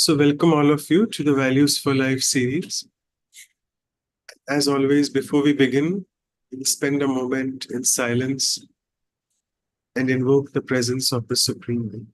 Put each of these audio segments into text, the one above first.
So, welcome all of you to the Values for Life series. As always, before we begin, we'll spend a moment in silence and invoke the presence of the Supreme Being.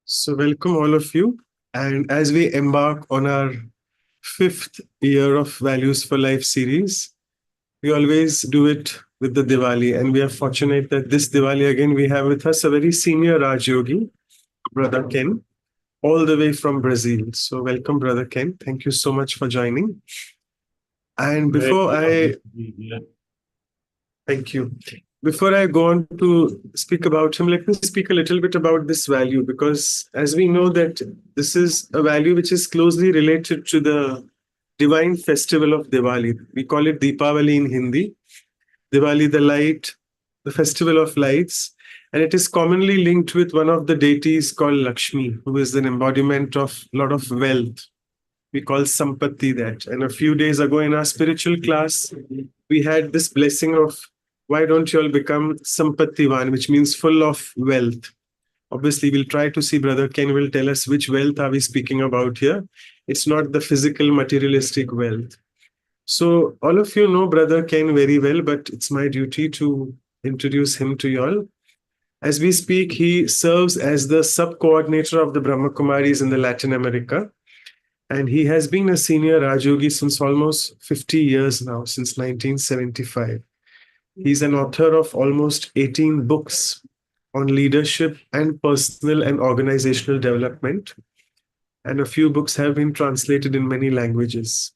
So, welcome all of you. And as we embark on our fifth year of Values for Life series, we always do it with the Diwali. And we are fortunate that this Diwali again, we have with us a very senior Raj Yogi, Brother Ken, all the way from Brazil. So, welcome, Brother Ken. Thank you so much for joining. And thank you. Before I go on to speak about him, let me speak a little bit about this value, because as we know that this is a value which is closely related to the divine festival of Diwali. We call it Deepavali in Hindi. Diwali, the light, the festival of lights. And it is commonly linked with one of the deities called Lakshmi, who is an embodiment of a lot of wealth. We call Sampatti that. And a few days ago in our spiritual class, we had this blessing of why don't you all become Sampattivan, which means full of wealth. Obviously, we'll try to see, Brother Ken will tell us which wealth are we speaking about here. It's not the physical, materialistic wealth. So all of you know Brother Ken very well, but it's my duty to introduce him to you all. As we speak, he serves as the sub-coordinator of the Brahma Kumaris in the Latin America. And he has been a senior Raj Yogi since almost 50 years now, since 1975. He's an author of almost 18 books on leadership and personal and organizational development. And a few books have been translated in many languages.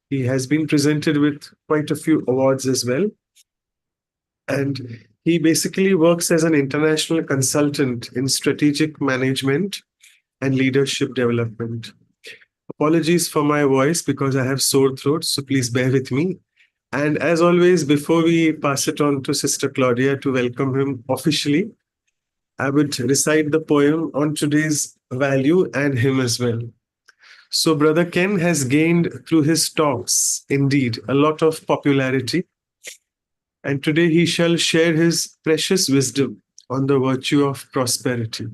He has been presented with quite a few awards as well. And he basically works as an international consultant in strategic management and leadership development. Apologies for my voice because I have sore throat, so please bear with me. And as always, before we pass it on to Sister Claudia to welcome him officially, I would recite the poem on today's value and him as well. So Brother Ken has gained through his talks, indeed, a lot of popularity. And today he shall share his precious wisdom on the virtue of prosperity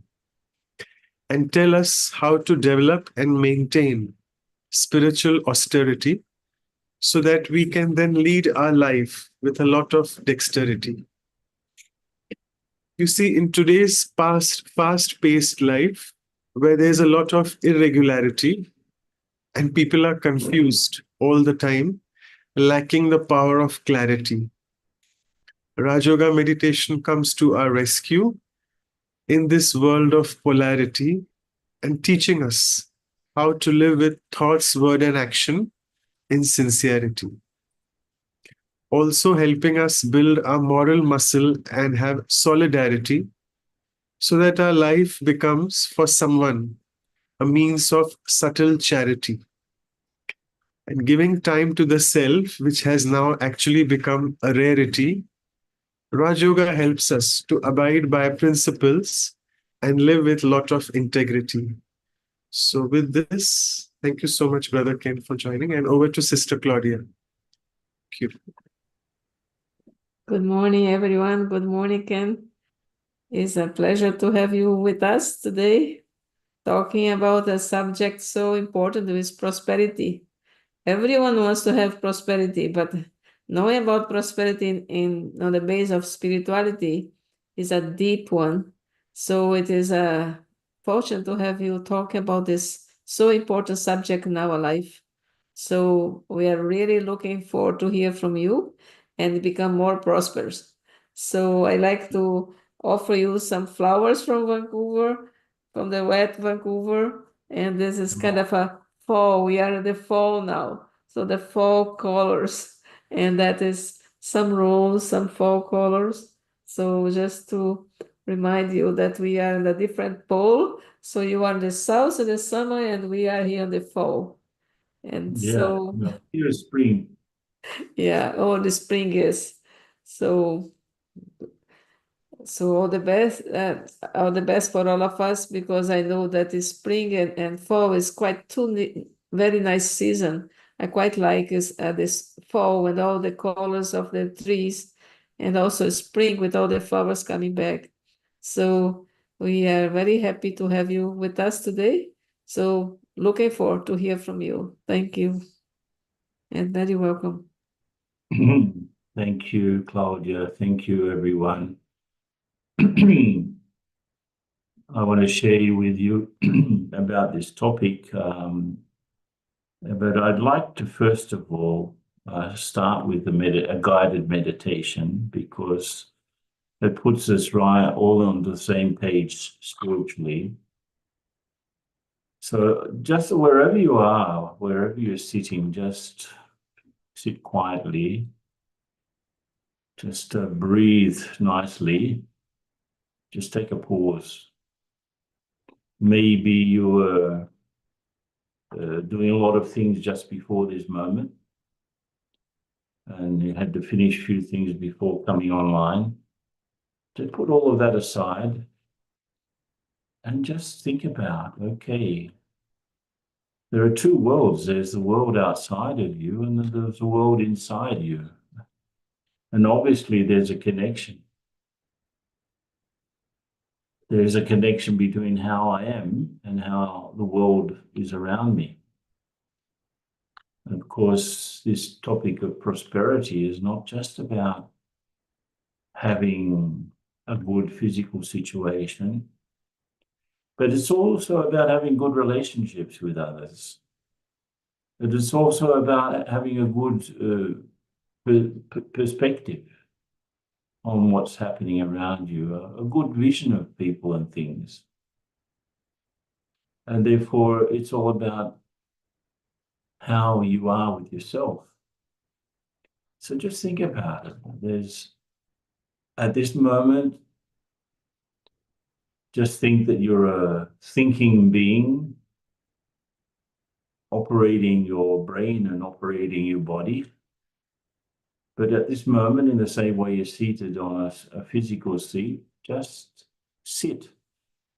and tell us how to develop and maintain spiritual austerity so that we can then lead our life with a lot of dexterity. You see, in today's fast-paced life, where there's a lot of irregularity and people are confused all the time, lacking the power of clarity, Raj Yoga meditation comes to our rescue in this world of polarity and teaching us how to live with thoughts, word, and action in sincerity. Also helping us build our moral muscle and have solidarity so that our life becomes for someone a means of subtle charity and giving time to the self, which has now actually become a rarity. Raj Yoga helps us to abide by principles and live with a lot of integrity. So with this, thank you so much, Brother Ken, for joining, and over to Sister Claudia. Thank you. Good morning, everyone. Good morning, Ken. It's a pleasure to have you with us today, talking about a subject so important with prosperity. Everyone wants to have prosperity, but knowing about prosperity on the base of spirituality is a deep one. So it is a fortune to have you talk about this so important subject in our life. So we are really looking forward to hear from you and become more prosperous. So I like to offer you some flowers from Vancouver, from the wet Vancouver. And this is kind of a fall. We are in the fall now. So the fall colors. And that is some rose, some fall colors. So just to remind you that we are in a different pole. So you are in the south in the summer, and we are here in the fall. And so, here is spring. yeah, oh, the spring is. So all the best for all of us, because I know that the spring and fall is quite very nice season. I quite like this fall with all the colors of the trees, and also spring with all the flowers coming back. So we are very happy to have you with us today. So looking forward to hear from you. Thank you, and very welcome. Thank you, Claudia. Thank you, everyone. I want to share with you about this topic, but I'd like to first of all start with a guided meditation, because it puts us right all on the same page spiritually. So just wherever you are, wherever you're sitting, just sit quietly. Just breathe nicely. Just take a pause. Maybe you were doing a lot of things just before this moment, and you had to finish a few things before coming online. To put all of that aside and just think about, okay, there are two worlds. There's the world outside of you, and there's the world inside you. And obviously there's a connection. There's a connection between how I am and how the world is around me. And of course, this topic of prosperity is not just about having a good physical situation, but it's also about having good relationships with others. But it's also about having a good perspective on what's happening around you, a good vision of people and things. And therefore, it's all about how you are with yourself. So just think about it. At this moment, just think that you're a thinking being, operating your brain and operating your body. But at this moment, in the same way you're seated on a physical seat, just sit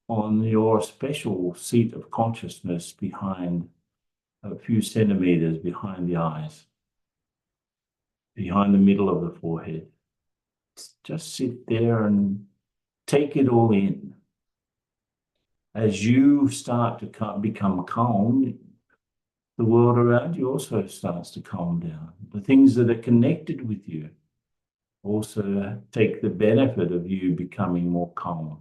on your special seat of consciousness behind a few centimeters behind the eyes, behind the middle of the forehead. Just sit there and take it all in. As you start to become calm, the world around you also starts to calm down. The things that are connected with you also take the benefit of you becoming more calm.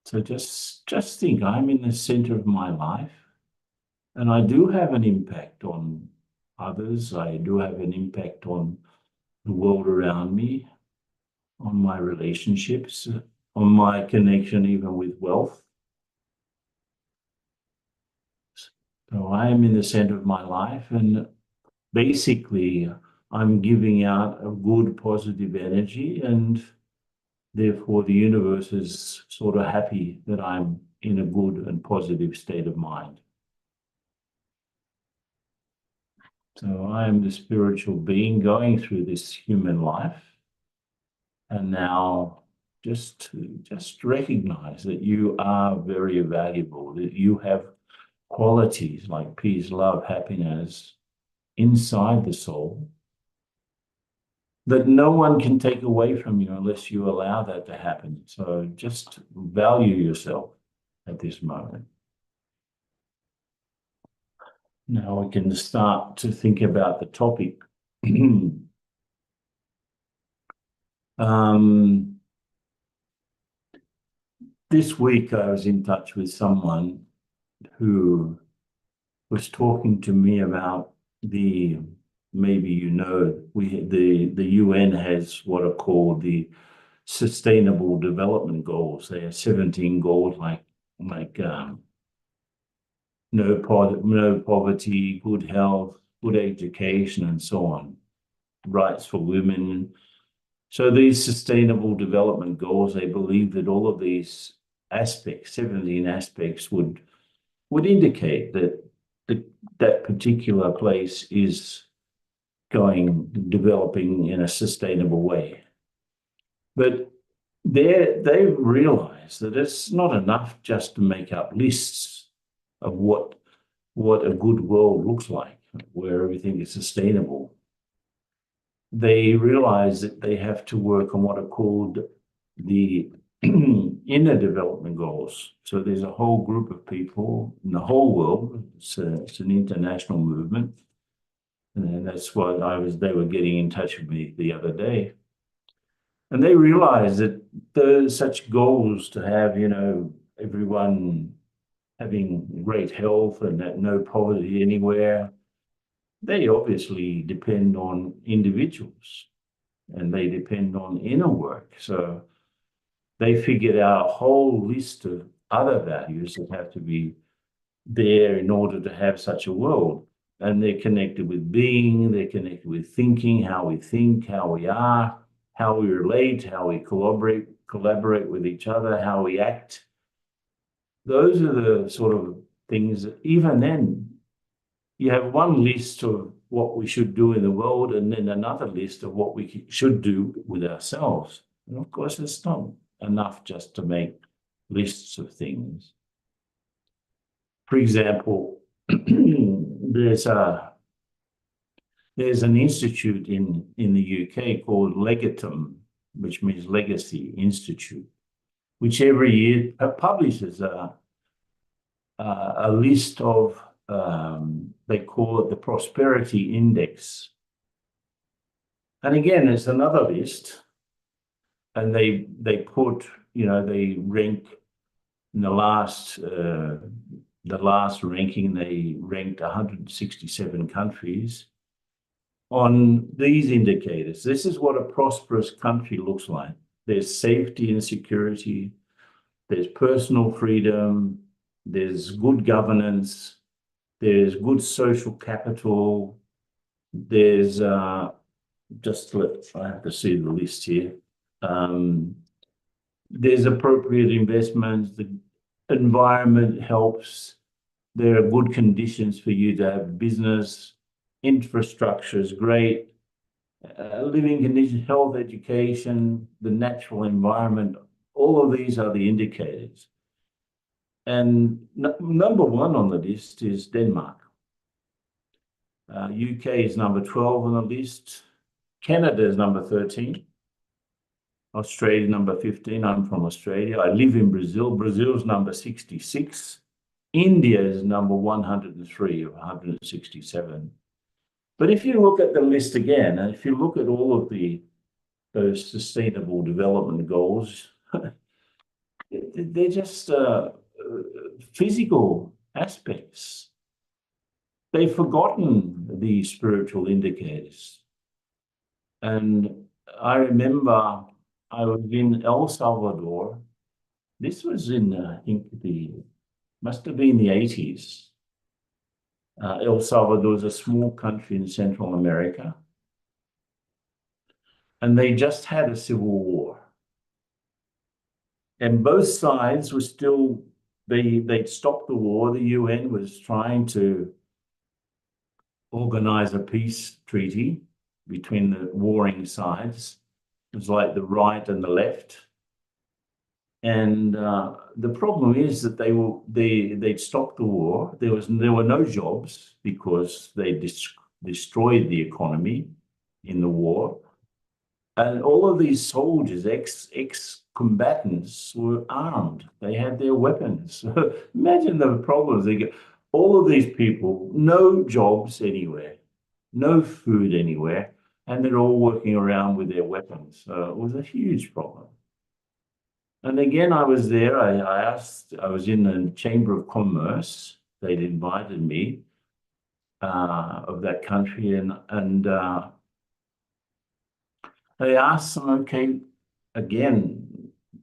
So just think, I'm in the center of my life, and I do have an impact on others. I do have an impact on the world around me, on my relationships, on my connection even with wealth. So I am in the center of my life, and basically I'm giving out a good positive energy, and therefore the universe is sort of happy that I'm in a good and positive state of mind. So I am the spiritual being going through this human life, and now just recognize that you are very valuable, that you have qualities like peace, love, happiness inside the soul that no one can take away from you unless you allow that to happen. So just value yourself at this moment. Now we can start to think about the topic. This week I was in touch with someone who was talking to me about maybe you know, the UN has what are called the Sustainable Development Goals. They have 17 goals like no poverty, good health, good education, and so on. Rights for women, So these sustainable development goals, they believe that all of these aspects, 17 aspects, would indicate that that particular place is developing in a sustainable way. But they've realized that it's not enough just to make up lists of what a good world looks like, where everything is sustainable. They realize that they have to work on what are called the inner development goals. So there's a whole group of people in the whole world. It's an international movement. And that's why they were getting in touch with me the other day. And they realized that there's such goals to have, everyone having great health and no poverty anywhere. They obviously depend on individuals and they depend on inner work. So they figured out a whole list of other values that have to be there in order to have such a world. And they're connected with being, they're connected with thinking, how we think, how we are, how we relate, how we collaborate with each other, how we act. Those are the sort of things that even then, you have one list of what we should do in the world and then another list of what we should do with ourselves. And of course, it's not enough just to make lists of things. For example, there's an institute in the UK called Legatum, which means Legacy Institute, which every year publishes a list of, they call it the Prosperity Index. And again, there's another list, and they put, they rank in the last ranking, they ranked 167 countries on these indicators. This is what a prosperous country looks like. There's safety and security, there's personal freedom, there's good governance, there's good social capital, there's I have to see the list here. There's appropriate investments, the environment helps, there are good conditions for you to have business, infrastructure is great, living conditions, health, education, the natural environment, all of these are the indicators. And number one on the list is Denmark. UK is number 12 on the list. Canada is number 13. Australia number 15. I'm from Australia. I live in Brazil. Brazil's number 66. India is number 103 of 167. But if you look at the list again, and if you look at all of those sustainable development goals, they're just physical aspects. They've forgotten the spiritual indicators. And I remember I was in El Salvador. This was in, I think, must have been the 80s. El Salvador is a small country in Central America. And they just had a civil war. And both sides were still, they'd stopped the war. The UN was trying to organize a peace treaty between the warring sides. It was like the right and the left. And the problem is that they'd stopped the war. There were no jobs because they destroyed the economy in the war. And all of these soldiers, ex-combatants, were armed. They had their weapons. Imagine the problems they get. All of these people, no jobs anywhere, no food anywhere, and they're all working around with their weapons. So it was a huge problem. And again, I was there. I was in the Chamber of Commerce. They'd invited me of that country, and they asked them, okay, again,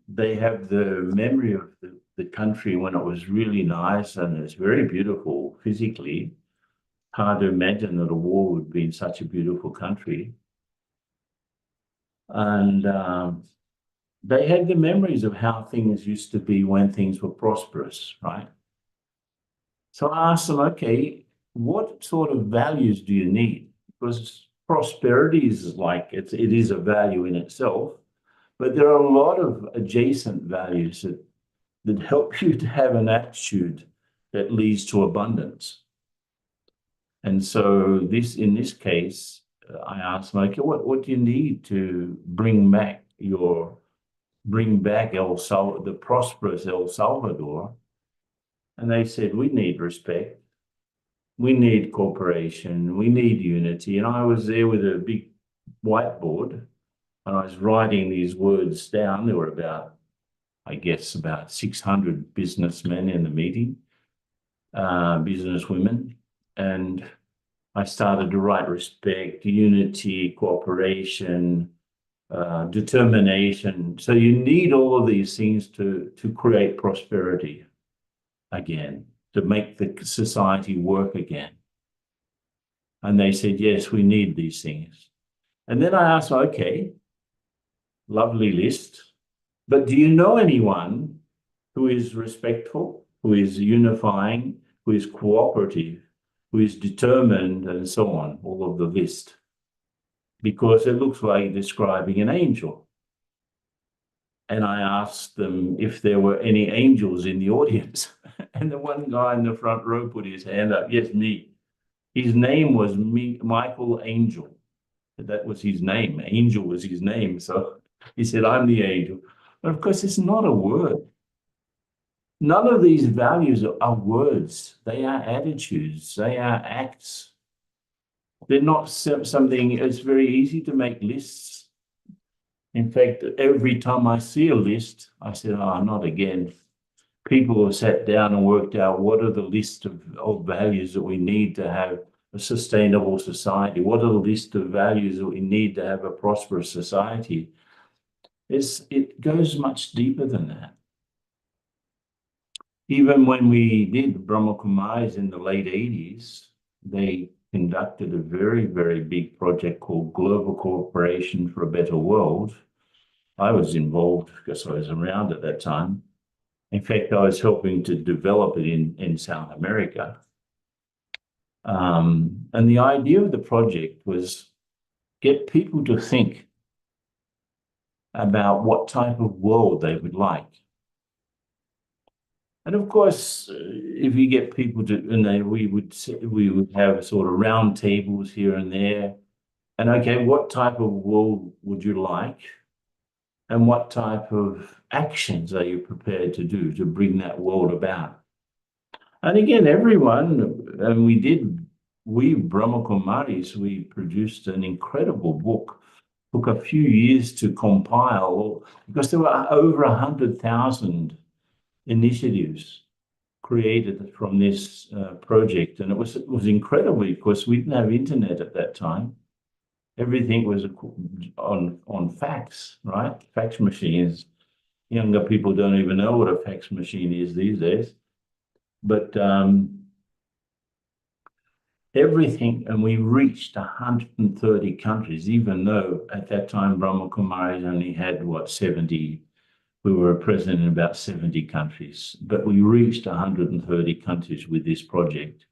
they have the memory of the country when it was really nice and it's very beautiful physically. Hard to imagine that a war would be in such a beautiful country. And they had the memories of how things used to be when things were prosperous, right? So I asked them, okay, what sort of values do you need? Because prosperity is like, it is a value in itself, but there are a lot of adjacent values that help you to have an attitude that leads to abundance. And so in this case, I asked them, okay, what do you need to bring back the prosperous El Salvador? And they said, we need respect, we need cooperation, we need unity. And I was there with a big whiteboard and I was writing these words down. There were about 600 businessmen in the meeting, businesswomen. And I started to write respect, unity, cooperation, determination. So you need all of these things to create prosperity again, to make the society work again. And they said, yes, we need these things. And then I asked, okay, lovely list, but do you know anyone who is respectful, who is unifying, who is cooperative, who is determined, and so on, all of the list? Because it looks like describing an angel. And I asked them if there were any angels in the audience. And the one guy in the front row put his hand up. Yes, me. His name was Michael Angel. That was his name. Angel was his name. So he said, I'm the angel. But of course, it's not a word. None of these values are words. They are attitudes. They are acts. They're not something, it's very easy to make lists. In fact, every time I see a list, I said, oh, not again. People have sat down and worked out what are the list of values that we need to have a sustainable society. What are the list of values that we need to have a prosperous society? It goes much deeper than that. Even when we did Brahma Kumaris in the late 80s, they conducted a very, very big project called Global Cooperation for a Better World. I was involved because I was around at that time. In fact, I was helping to develop it in South America. And the idea of the project was get people to think about what type of world they would like. And of course, if you get people to, we would have sort of round tables here and there. And okay, what type of world would you like? And what type of actions are you prepared to do to bring that world about? And again, everyone, and we Brahma Kumaris, we produced an incredible book. Took a few years to compile because there were over 100,000 initiatives created from this project. And it was incredible because we didn't have internet at that time. Everything was on fax, right? Fax machines. Younger people don't even know what a fax machine is these days. But everything, and we reached 130 countries, even though at that time Brahma Kumaris only had, 70, we were present in about 70 countries, but we reached 130 countries with this project.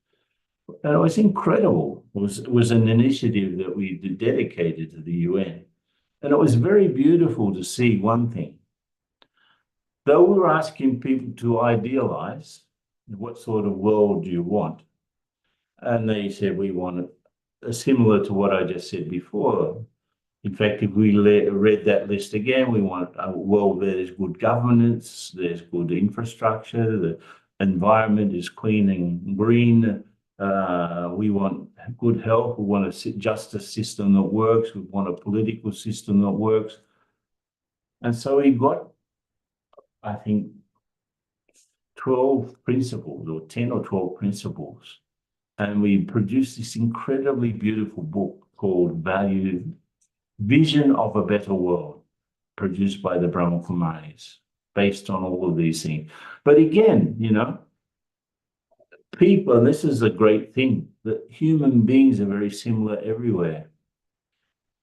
And it was incredible. It was an initiative that we dedicated to the UN. And it was very beautiful to see one thing. Though we were asking people to idealize, what sort of world do you want? And they said, we want it similar to what I just said before. In fact, if we read that list again, we want a world where there's good governance, there's good infrastructure, the environment is clean and green. We want good health. We want a justice system that works. We want a political system that works. And so we got, I think, 12 principles or 10 or 12 principles. And we produced this incredibly beautiful book called Vision of a Better World, produced by the Brahma Kumaris, based on all of these things. But again, people, and this is a great thing, that human beings are very similar everywhere.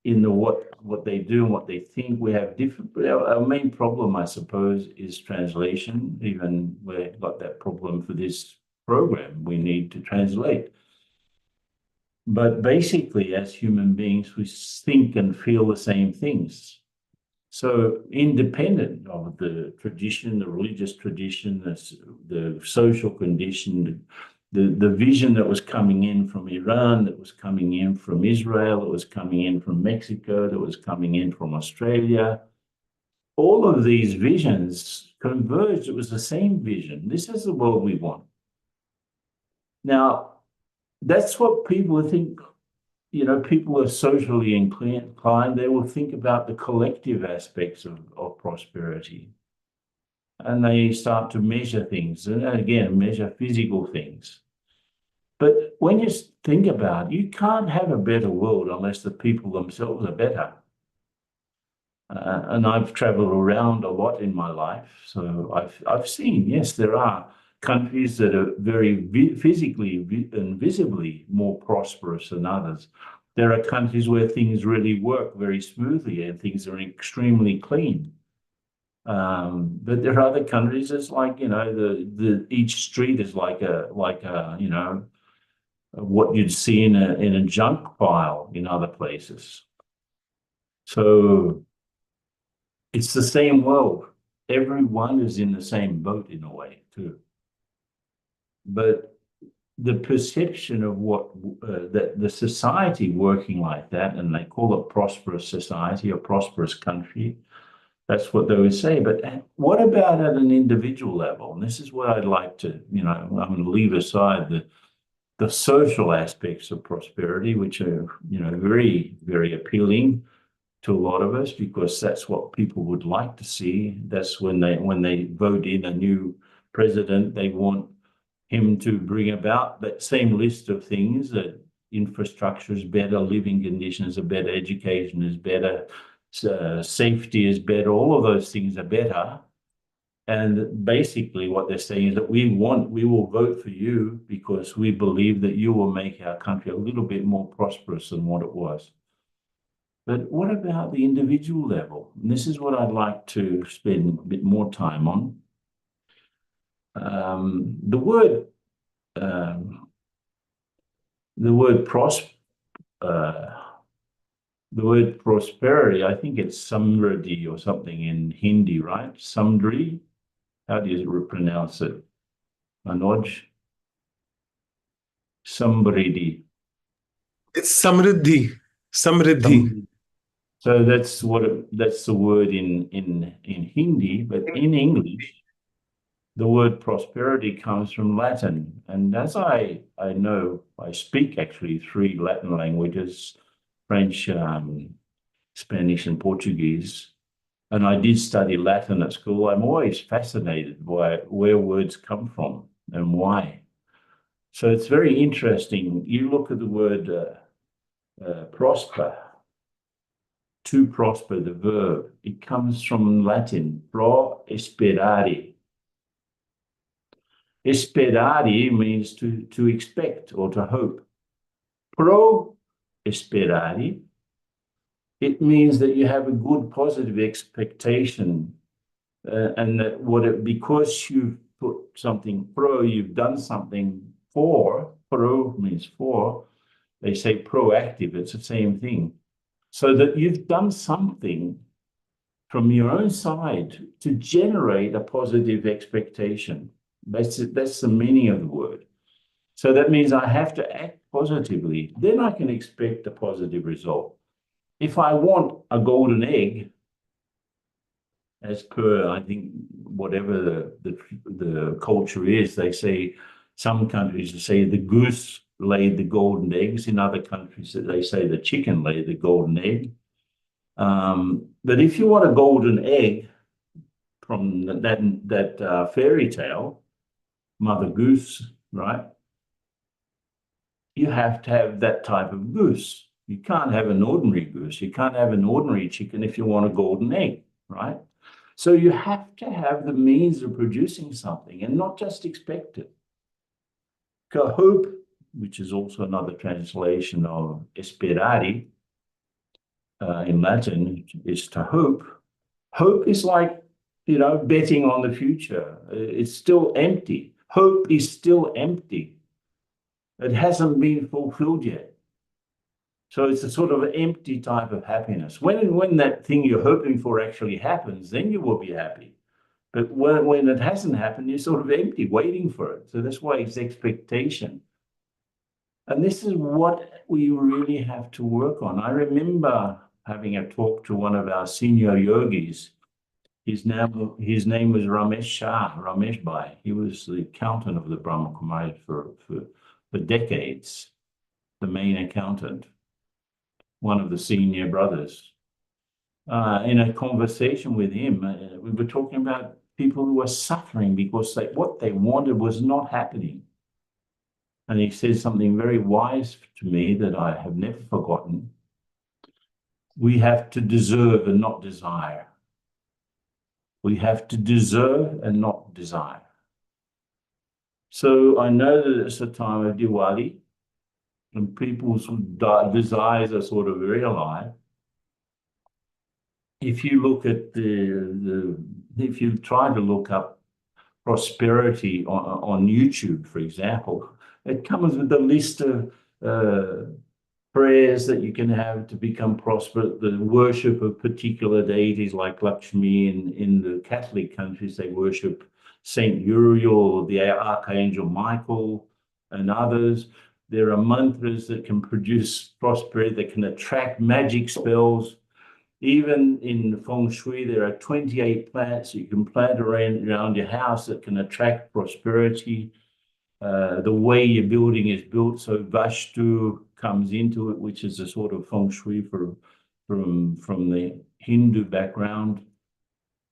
in the what they do and what they think. We have different. Our main problem, I suppose, is translation. Even we've got that problem for this program. We need to translate. But basically, as human beings, we think and feel the same things. So independent of the tradition, the religious tradition, the social condition, the vision that was coming in from Iran, that was coming in from Israel, that was coming in from Mexico, that was coming in from Australia, all of these visions converged. It was the same vision. This is the world we want. Now, that's what people think. You know, people are socially inclined. They will think about the collective aspects of prosperity. And they start to measure things, and again, measure physical things. But when you think about it, you can't have a better world unless the people themselves are better. And I've traveled around a lot in my life. So I've seen, yes, there are countries that are very physically and visibly more prosperous than others. There are countries where things really work very smoothly and things are extremely clean. But there are other countries that's like, you know, the each street is like a you know, what you'd see in a junk pile in other places. So it's the same world. Everyone is in the same boat in a way too. But the perception of what that the society working like that, and they call it prosperous society or prosperous country, that's what they would say. But what about at an individual level? And this is what I'd like to, you know, I'm going to leave aside the social aspects of prosperity, which are, you know, very, very appealing to a lot of us, because that's what people would like to see. That's when they vote in a new president, they want him to bring about that same list of things, that infrastructure is better, living conditions are better, education is better, safety is better, all of those things are better. And basically what they're saying is that we will vote for you because we believe that you will make our country a little bit more prosperous than what it was. But what about the individual level? And this is what I'd like to spend a bit more time on. The word prosperity, I think it's samriddhi or something in Hindi, right? Samdri. How do you pronounce it? Manoj? Samriddhi. It's samriddhi. Samriddhi. So that's the word in Hindi, but in English, the word prosperity comes from Latin. And as I know, I speak actually 3 Latin languages, French, Spanish, and Portuguese. And I did study Latin at school. I'm always fascinated by where words come from and why. So it's very interesting. You look at the word prosper, to prosper, the verb, it comes from Latin, pro esperare. Esperare means to expect or to hope. Pro esperare, it means that you have a good positive expectation, and that because you've put something pro, you've done something for, pro means for, they say proactive, it's the same thing. So that you've done something from your own side to generate a positive expectation. That's the meaning of the word. So that means I have to act positively. Then I can expect a positive result. If I want a golden egg, as per, I think, whatever the culture is, they say, some countries say the goose laid the golden eggs. In other countries, they say the chicken laid the golden egg. But if you want a golden egg from that fairy tale, Mother Goose, right? You have to have that type of goose. You can't have an ordinary goose. You can't have an ordinary chicken if you want a golden egg, right? So you have to have the means of producing something and not just expect it. Hope, which is also another translation of esperare, in Latin is to hope. Hope is like, betting on the future. It's still empty. Hope is still empty. It hasn't been fulfilled yet. So it's a sort of empty type of happiness. When that thing you're hoping for actually happens, then you will be happy. But when it hasn't happened, you're sort of empty, waiting for it. So that's why it's expectation. And this is what we really have to work on. I remember having a talk to one of our senior yogis. His name was Ramesh Bhai. He was the accountant of the Brahma Kumaris for decades, the main accountant, one of the senior brothers. In a conversation with him, we were talking about people who were suffering because what they wanted was not happening. And he said something very wise to me that I have never forgotten. We have to deserve and not desire. We have to deserve and not desire. So I know that it's a time of Diwali and people's desires are sort of very alive. If you look at if you try to look up prosperity on YouTube, for example, it comes with a list of prayers that you can have to become prosperous, the worship of particular deities like Lakshmi. In the Catholic countries, they worship Saint Uriel, the Archangel Michael, and others. There are mantras that can produce prosperity, that can attract magic spells. Even in feng shui, there are 28 plants you can plant around your house that can attract prosperity. The way your building is built, so Vastu comes into it, which is a sort of feng shui from the Hindu background.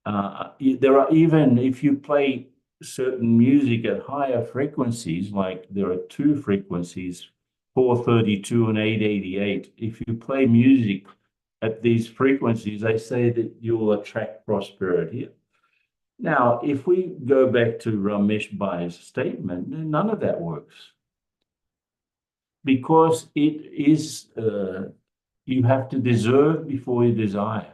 There are, even if you play certain music at higher frequencies, like there are two frequencies, 432 and 888. If you play music at these frequencies, they say that you will attract prosperity. Now, if we go back to Ramesh Bhai's statement, none of that works. Because it is, you have to deserve before you desire.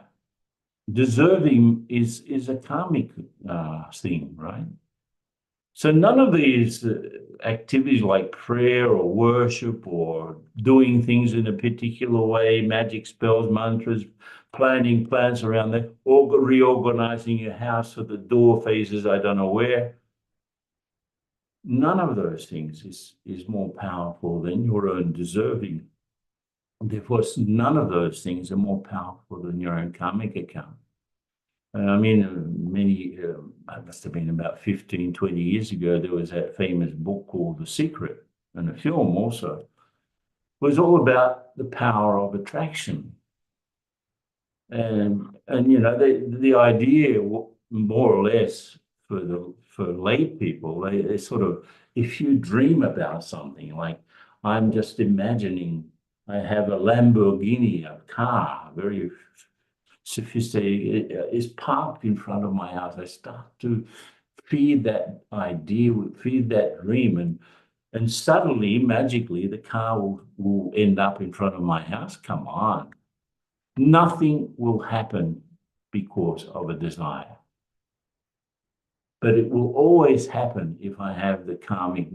Deserving is a karmic thing, right? So none of these activities like prayer or worship or doing things in a particular way, magic spells, mantras, planting plants around there, or reorganizing your house so the door faces I don't know where. None of those things is more powerful than your own deserving. Therefore, none of those things are more powerful than your own karmic account. I mean, it must have been about 15, 20 years ago, there was that famous book called The Secret, and a film also. It was all about the power of attraction. And the idea, more or less, for lay people, they sort of, if you dream about something, like I'm just imagining I have a Lamborghini, a car, very sophisticated, is parked in front of my house. I start to feed that idea, feed that dream, and suddenly, magically, the car will end up in front of my house. Come on. Nothing will happen because of a desire. But it will always happen if I have the karmic,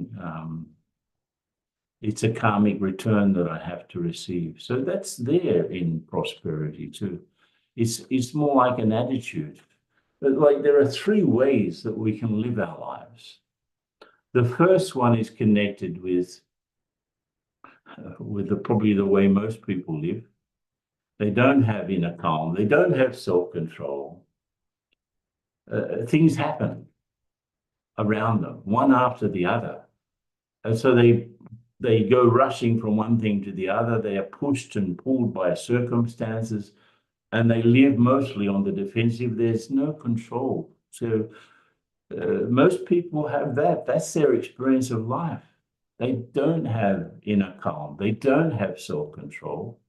it's a karmic return that I have to receive. So that's there in prosperity too. It's more like an attitude. But like there are three ways that we can live our lives. The first one is connected with probably the way most people live. They don't have inner calm. They don't have self-control. Things happen around them, one after the other. And so they go rushing from one thing to the other. They are pushed and pulled by circumstances, and they live mostly on the defensive. There's no control. So most people have that. That's their experience of life. They don't have inner calm. They don't have self-control.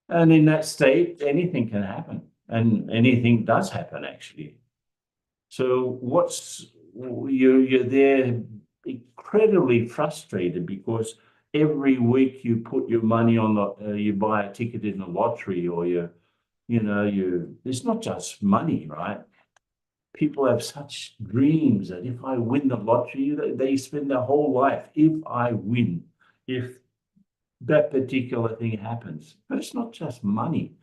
And in that state, anything can happen, and anything does happen, actually. So you're there incredibly frustrated because every week you put your money on the, you buy a ticket in the lottery, or it's not just money, right? People have such dreams that if I win the lottery, they spend their whole life. If I win, if that particular thing happens. But it's not just money.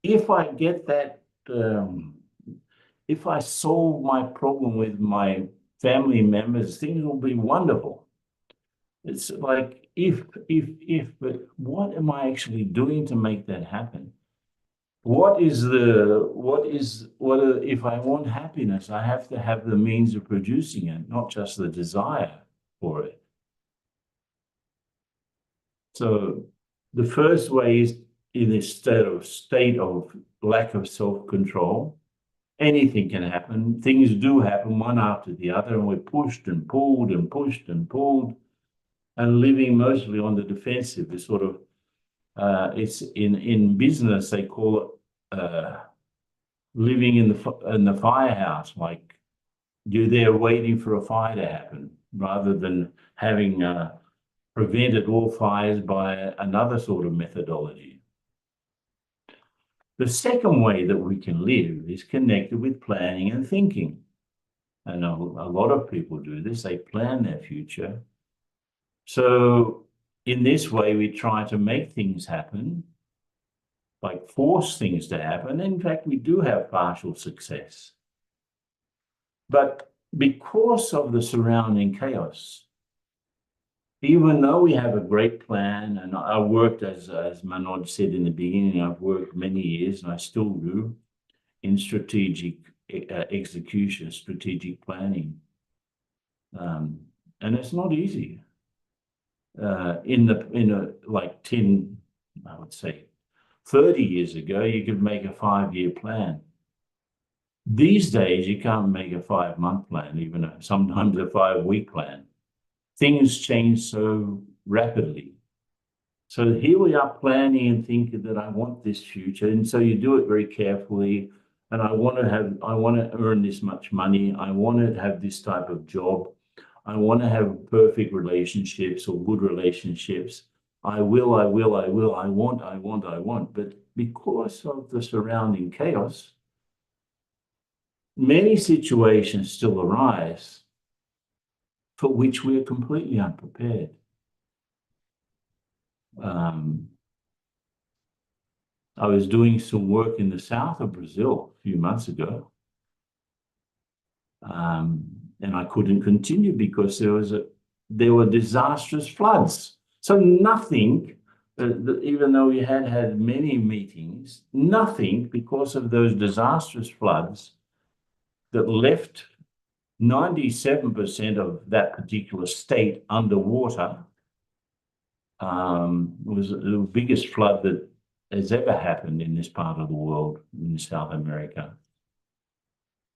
If I get that, if I solve my problem with my family members, things will be wonderful. It's like if, but what am I actually doing to make that happen? If I want happiness, I have to have the means of producing it, not just the desire for it. So the first way is in a state of lack of self-control. Anything can happen. Things do happen one after the other, and we're pushed and pulled and pushed and pulled, and living mostly on the defensive is sort of, it's in business, they call it living in the firehouse, like you're there waiting for a fire to happen, rather than having prevented all fires by another sort of methodology. The second way that we can live is connected with planning and thinking. And a lot of people do this, they plan their future. So in this way, we try to make things happen, like force things to happen. In fact, we do have partial success. But because of the surrounding chaos, even though we have a great plan, and I worked, as Manoj said in the beginning, I've worked many years, and I still do, in strategic execution, strategic planning. And it's not easy. Like 10, I would say 30 years ago, you could make a 5-year plan. These days, you can't make a 5-month plan, even sometimes a 5-week plan. Things change so rapidly. So here we are planning and thinking that I want this future. And so you do it very carefully. And I want to earn this much money. I want to have this type of job. I want to have perfect relationships or good relationships. I want. But because of the surrounding chaos, many situations still arise for which we are completely unprepared. I was doing some work in the south of Brazil a few months ago, and I couldn't continue because there were disastrous floods. So nothing, even though we had many meetings, nothing, because of those disastrous floods that left 97% of that particular state underwater, was the biggest flood that has ever happened in this part of the world, in South America.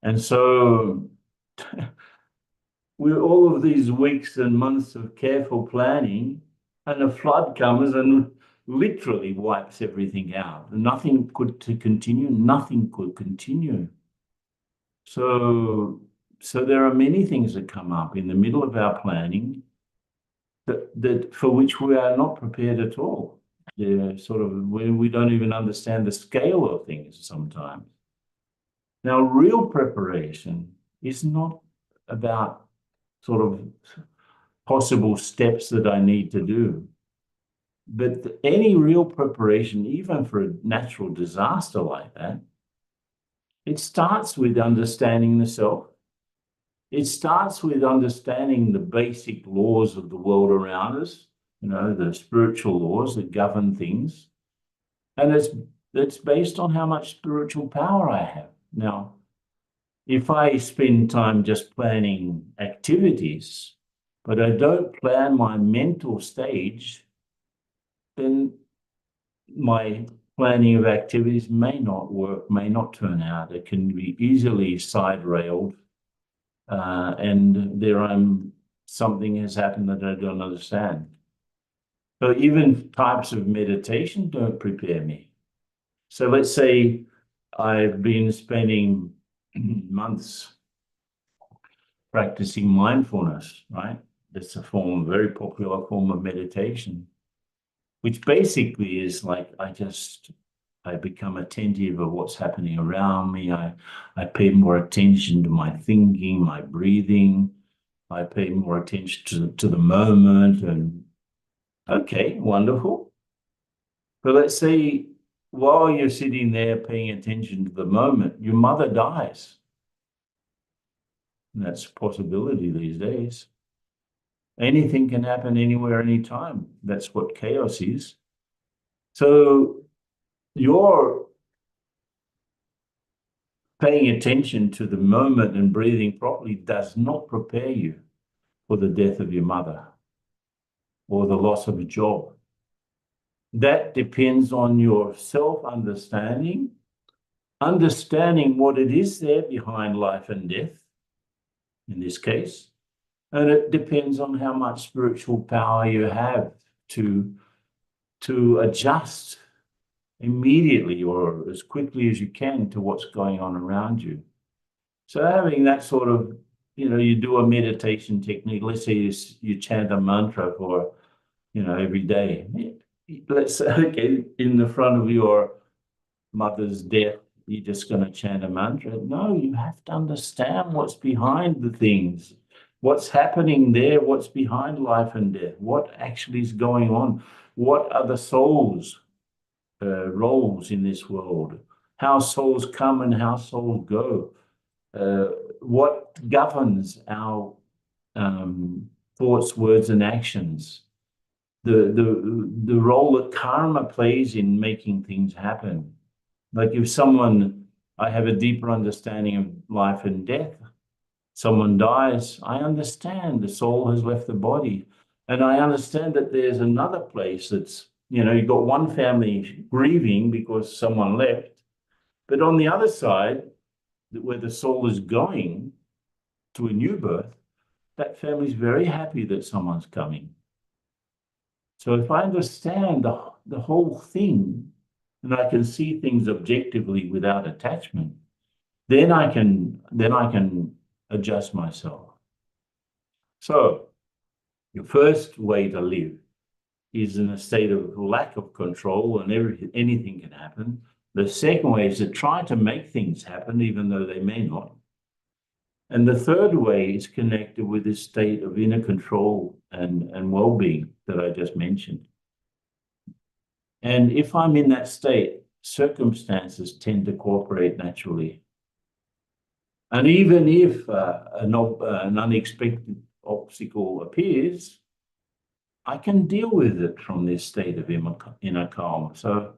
And so with all of these weeks and months of careful planning, and a flood comes and literally wipes everything out. Nothing could continue. So there are many things that come up in the middle of our planning that for which we are not prepared at all. They're sort of, we don't even understand the scale of things sometimes. Now, real preparation is not about sort of possible steps that I need to do. But any real preparation, even for a natural disaster like that, it starts with understanding the self. It starts with understanding the basic laws of the world around us, the spiritual laws that govern things. And it's based on how much spiritual power I have. Now, if I spend time just planning activities, but I don't plan my mental stage, then my planning of activities may not work, may not turn out. It can be easily side-railed. And something has happened that I don't understand. So even types of meditation don't prepare me. So let's say I've been spending months practicing mindfulness, right? It's a very popular form of meditation, which basically is like I become attentive of what's happening around me. I pay more attention to my thinking, my breathing. I pay more attention to the moment. And okay, wonderful. But let's say while you're sitting there paying attention to the moment, your mother dies. And that's a possibility these days. Anything can happen anywhere, anytime. That's what chaos is. So you're paying attention to the moment and breathing properly does not prepare you for the death of your mother or the loss of a job. That depends on your self-understanding, understanding what it is there behind life and death, in this case, and it depends on how much spiritual power you have to adjust immediately or as quickly as you can to what's going on around you. So having that sort of, you do a meditation technique. Let's say you chant a mantra for, every day. Let's say, okay, in the front of your mother's death, you're just going to chant a mantra. No, you have to understand what's behind the things, what's happening there, what's behind life and death, what actually is going on, what are the souls' roles in this world, how souls come and how souls go, what governs our thoughts, words, and actions, the role that karma plays in making things happen. Like if I have a deeper understanding of life and death, someone dies, I understand the soul has left the body. And I understand that there's another place that's, you've got one family grieving because someone left. But on the other side, where the soul is going to a new birth, that family's very happy that someone's coming. So if I understand the whole thing, and I can see things objectively without attachment, then I can adjust myself. So your first way to live is in a state of lack of control, and anything can happen. The second way is to try to make things happen, even though they may not. And the third way is connected with this state of inner control and well-being that I just mentioned. And if I'm in that state, circumstances tend to cooperate naturally. And even if an unexpected obstacle appears, I can deal with it from this state of inner calm. So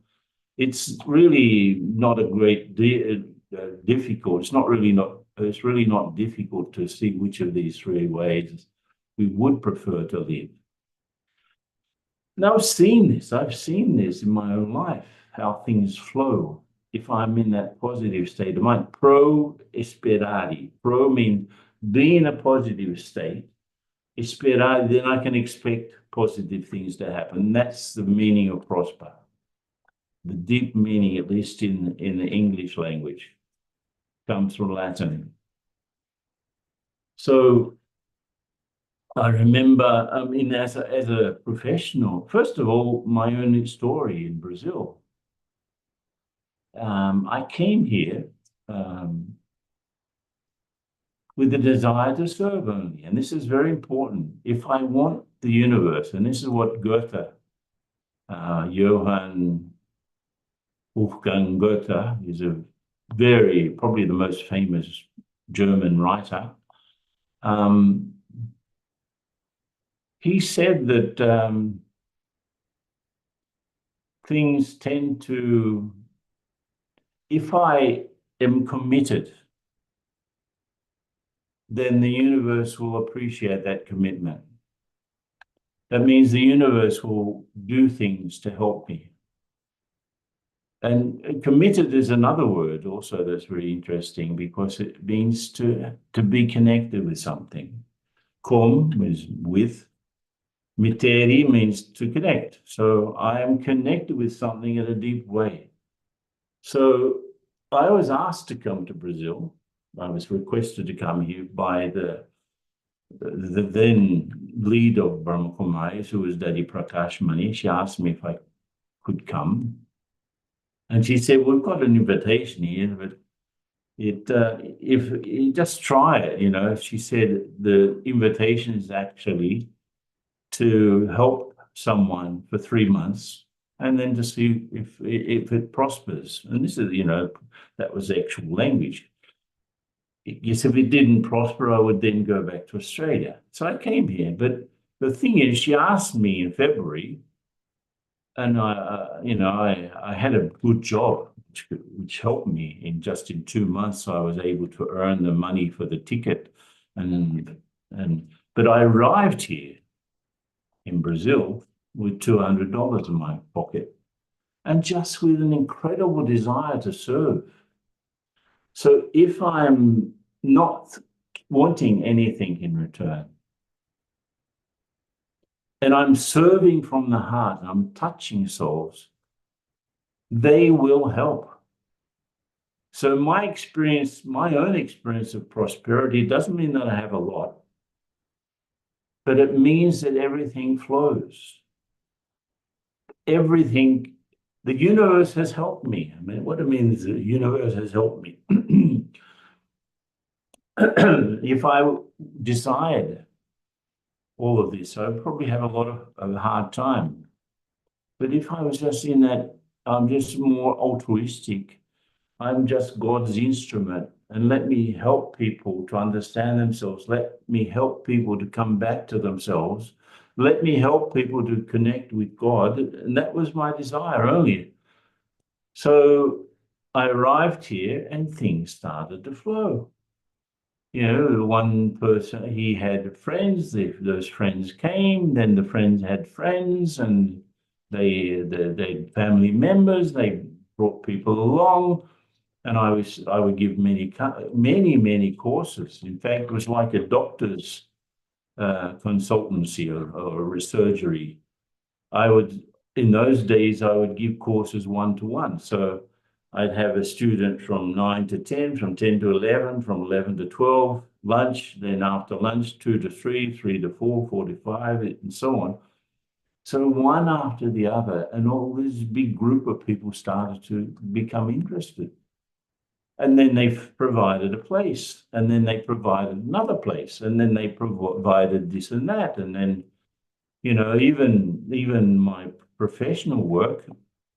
it's really not a great difficult. It's really not difficult to see which of these three ways we would prefer to live. Now I've seen this in my own life, how things flow. If I'm in that positive state of mind, pro-esperare. Pro means be in a positive state. Esperare, then I can expect positive things to happen. That's the meaning of prosper. The deep meaning, at least in the English language, comes from Latin. So I remember, as a professional, first of all, my own story in Brazil. I came here with the desire to serve only. And this is very important. If I want the universe, and this is what Goethe, Johann Wolfgang Goethe, is probably the most famous German writer. He said that things tend to, if I am committed, then the universe will appreciate that commitment. That means the universe will do things to help me. And committed is another word also that's very interesting because it means to be connected with something. Com is with. Miteri means to connect. So I am connected with something in a deep way. So I was asked to come to Brazil. I was requested to come here by the the then lead of Brahma Kumaris, who was Daddy Prakash Mani, she asked me if I could come. And she said, we've got an invitation here, but if you just try it, you know. She said the invitation is actually to help someone for 3 months and then to see if it prospers. And this is, you know, that was actual language. Yes, if it didn't prosper, I would then go back to Australia. So I came here. But the thing is, she asked me in February, and I had a good job, which helped me in 2 months. I was able to earn the money for the ticket, but I arrived here in Brazil with $200 in my pocket, and just with an incredible desire to serve. So if I'm not wanting anything in return, and I'm serving from the heart, I'm touching souls, they will help. So my experience, my own experience of prosperity doesn't mean that I have a lot, but it means that everything flows. Everything, the universe has helped me. I mean, what it means, the universe has helped me. If I decide all of this, I would probably have a lot of a hard time. But if I was just in that, I'm just more altruistic, I'm just God's instrument, and let me help people to understand themselves. Let me help people to come back to themselves. Let me help people to connect with God. And that was my desire only. So I arrived here and things started to flow. You know, one person, he had friends, those friends came, then the friends had friends, and they had family members, they brought people along, and I would give many courses. In fact, it was like a doctor's consultancy or a surgery. In those days, I would give courses one-to-one. So I'd have a student from 9 to 10, from 10 to 11, from 11 to 12, lunch, then after lunch, 2 to 3, 3 to 4, 4 to 5, and so on. So one after the other, and all this big group of people started to become interested. And then they provided a place, and then they provided another place, and then they provided this and that. And then, you know, even my professional work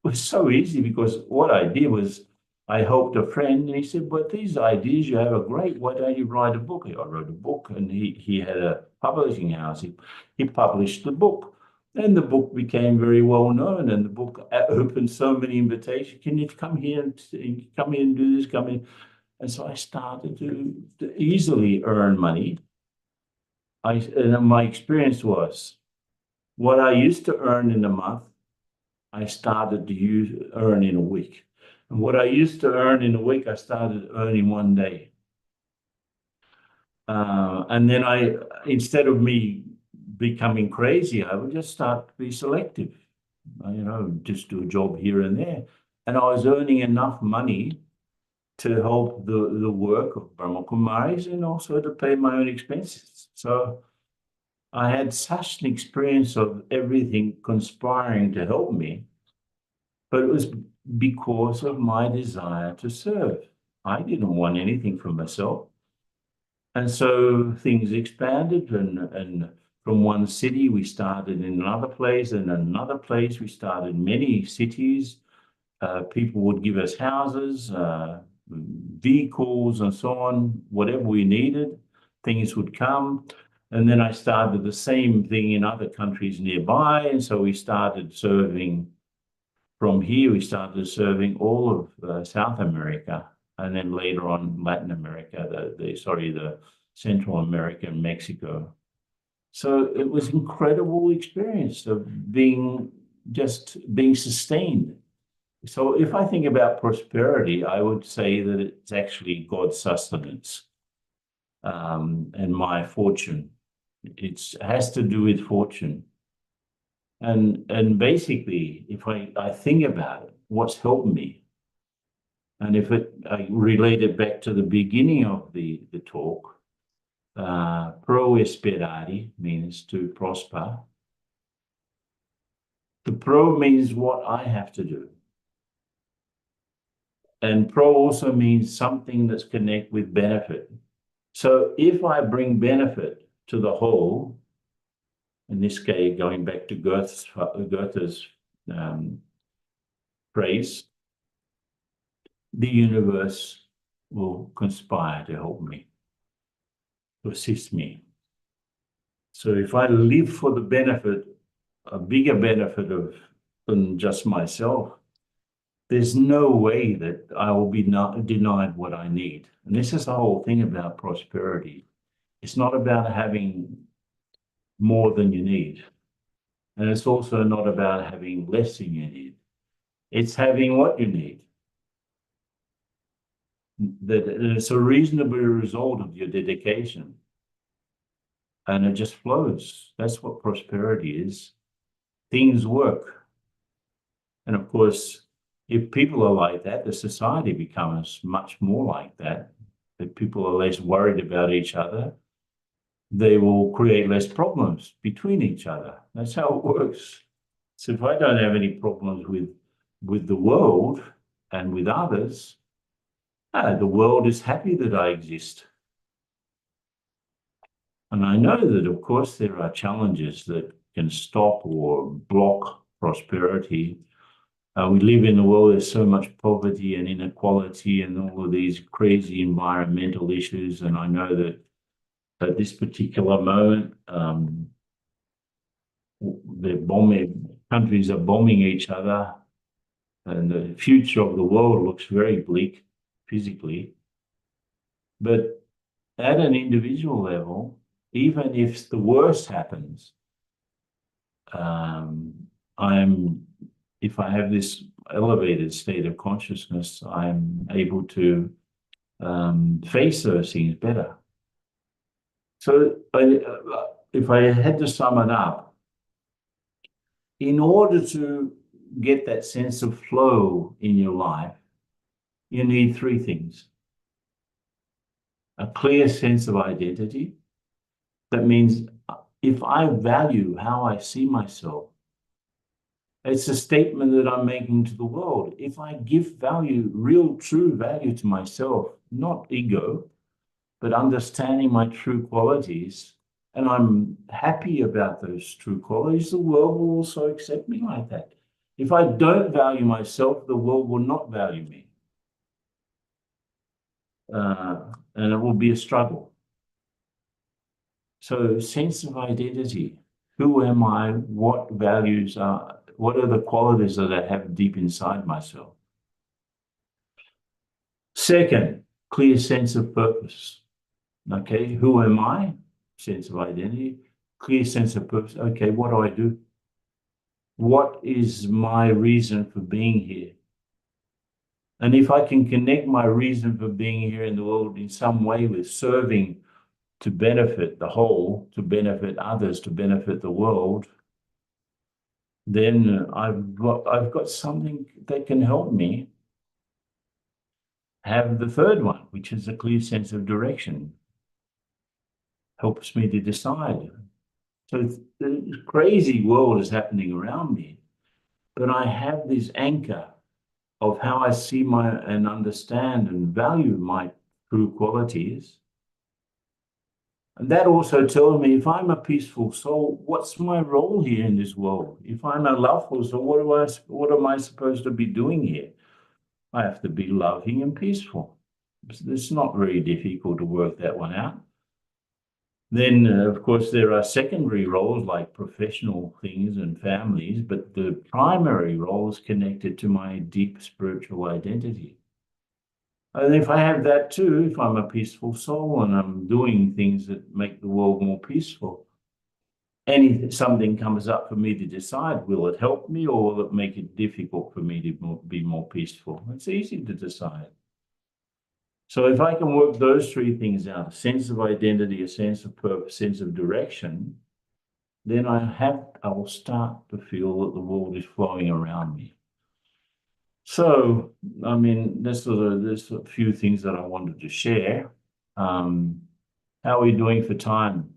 was so easy, because what I did was I helped a friend, and he said, but these ideas you have are great. Why don't you write a book? I wrote a book, and he had a publishing house. He published the book, and the book became very well known, and the book opened so many invitations. Can you come here and do this? Come in. And so I started to easily earn money. And my experience was, what I used to earn in a month, I started to earn in a week. And what I used to earn in a week, I started earning one day. And then instead of me becoming crazy, I would just start to be selective, you know, just do a job here and there. And I was earning enough money to help the work of Brahma Kumaris, and also to pay my own expenses. So I had such an experience of everything conspiring to help me, but it was because of my desire to serve. I didn't want anything for myself. And so things expanded, and from one city, we started in another place, and another place, we started many cities. People would give us houses, vehicles, and so on, whatever we needed, things would come. And then I started the same thing in other countries nearby. And so we started serving from here, we started serving all of South America, and then later on Latin America, the Central America and Mexico. So it was an incredible experience of being sustained. So if I think about prosperity, I would say that it's actually God's sustenance and my fortune. It has to do with fortune. And basically, if I think about it, what's helped me, and I relate it back to the beginning of the talk, Prosperare means to prosper. The pro means what I have to do. And pro also means something that's connected with benefit. So if I bring benefit to the whole, in this case, going back to Goethe's phrase, the universe will conspire to help me, to assist me. So if I live for the benefit, a bigger benefit than just myself, there's no way that I will be denied what I need. And this is the whole thing about prosperity. It's not about having more than you need. And it's also not about having less than you need. It's having what you need. That it's a reasonable result of your dedication. And it just flows. That's what prosperity is. Things work. And of course, if people are like that, the society becomes much more like that. If people are less worried about each other, they will create less problems between each other. That's how it works. So if I don't have any problems with the world and with others, the world is happy that I exist. And I know that, of course, there are challenges that can stop or block prosperity. We live in a world, there's so much poverty and inequality and all of these crazy environmental issues. And I know that at this particular moment, countries are bombing each other, and the future of the world looks very bleak physically. But at an individual level, even if the worst happens, if I have this elevated state of consciousness, I'm able to face those things better. So if I had to sum it up, in order to get that sense of flow in your life, you need three things. A clear sense of identity. That means if I value how I see myself, it's a statement that I'm making to the world. If I give value, real, true value to myself, not ego, but understanding my true qualities, and I'm happy about those true qualities, the world will also accept me like that. If I don't value myself, the world will not value me. And it will be a struggle. So sense of identity. Who am I? What values are, what are the qualities that I have deep inside myself? Second, clear sense of purpose. Okay, who am I? Sense of identity. Clear sense of purpose. Okay, what do I do? What is my reason for being here? And if I can connect my reason for being here in the world in some way with serving to benefit the whole, to benefit others, to benefit the world, then I've got something that can help me have the third one, which is a clear sense of direction. Helps me to decide. So the crazy world is happening around me, but I have this anchor of how I see and understand and value my true qualities. And that also tells me if I'm a peaceful soul, what's my role here in this world? If I'm a loveful soul, what am I supposed to be doing here? I have to be loving and peaceful. It's not very difficult to work that one out. Then, of course, there are secondary roles like professional things and families, but the primary role is connected to my deep spiritual identity. And if I have that too, if I'm a peaceful soul and I'm doing things that make the world more peaceful, something comes up for me to decide, will it help me or will it make it difficult for me to be more peaceful? It's easy to decide. So if I can work those three things out, a sense of identity, a sense of purpose, sense of direction, then I will start to feel that the world is flowing around me. So, I mean, there's a few things that I wanted to share. How are we doing for time?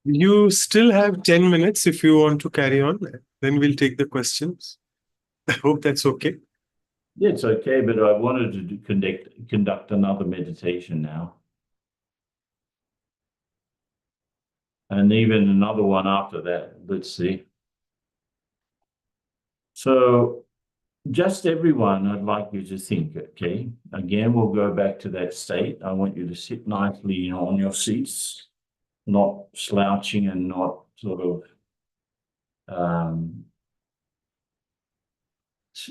You still have 10 minutes if you want to carry on. Then we'll take the questions. I hope that's okay. Yeah, it's okay, but I wanted to conduct another meditation now. And even another one after that. Let's see. So just everyone, I'd like you to think, okay? Again, we'll go back to that state. I want you to sit nicely on your seats, not slouching and not sort of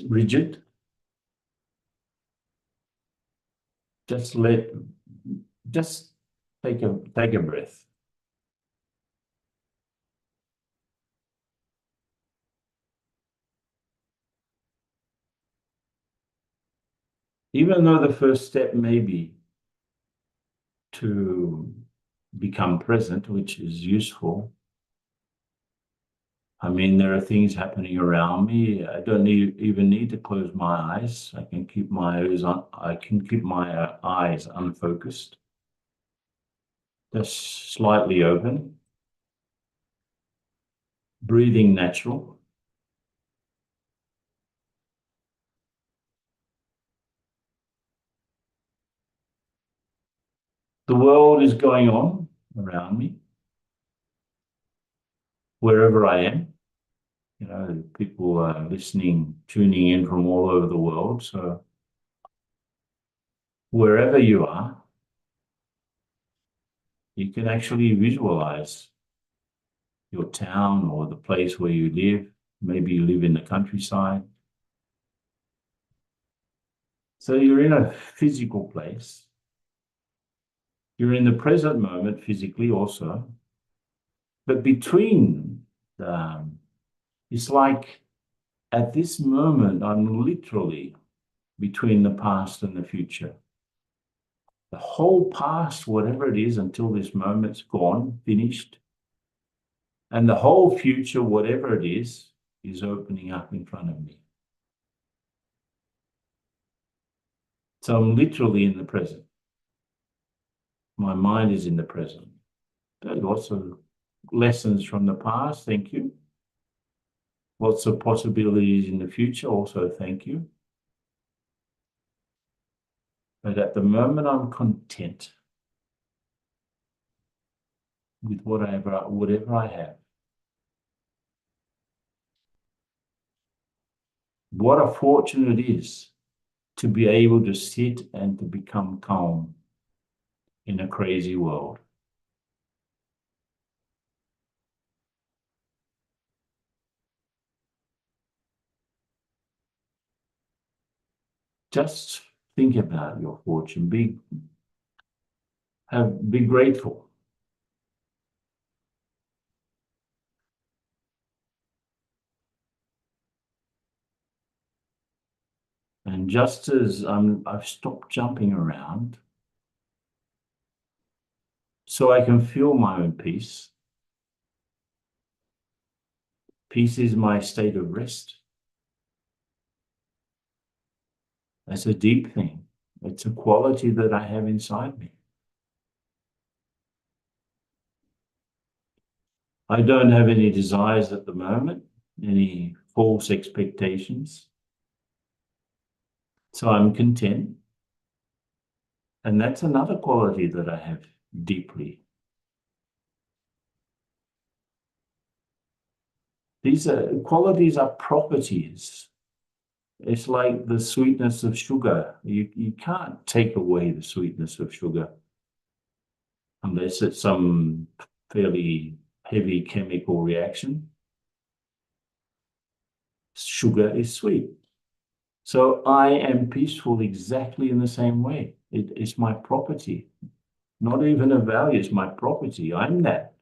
rigid. Just take a breath. Even though the first step may be to become present, which is useful. I mean, there are things happening around me. I don't even need to close my eyes. I can keep my eyes unfocused, just slightly open, breathing natural. The world is going on around me, wherever I am. You know, people are listening, tuning in from all over the world. So wherever you are, you can actually visualize your town or the place where you live. Maybe you live in the countryside. So you're in a physical place. You're in the present moment physically also. But between it's like at this moment, I'm literally between the past and the future. The whole past, whatever it is, until this moment's gone, finished. And the whole future, whatever it is opening up in front of me. So I'm literally in the present. My mind is in the present. There's lots of lessons from the past, thank you. Lots of possibilities in the future, also thank you. But at the moment, I'm content with whatever I have. What a fortune it is to be able to sit and to become calm in a crazy world. Just think about your fortune. Be grateful. And just as I've stopped jumping around, so I can feel my own peace. Peace is my state of rest. That's a deep thing. It's a quality that I have inside me. I don't have any desires at the moment, any false expectations. So I'm content. And that's another quality that I have deeply. These qualities are properties. It's like the sweetness of sugar. You can't take away the sweetness of sugar unless it's some fairly heavy chemical reaction. Sugar is sweet. So I am peaceful exactly in the same way. It's my property, not even a value, it's my property. I'm that.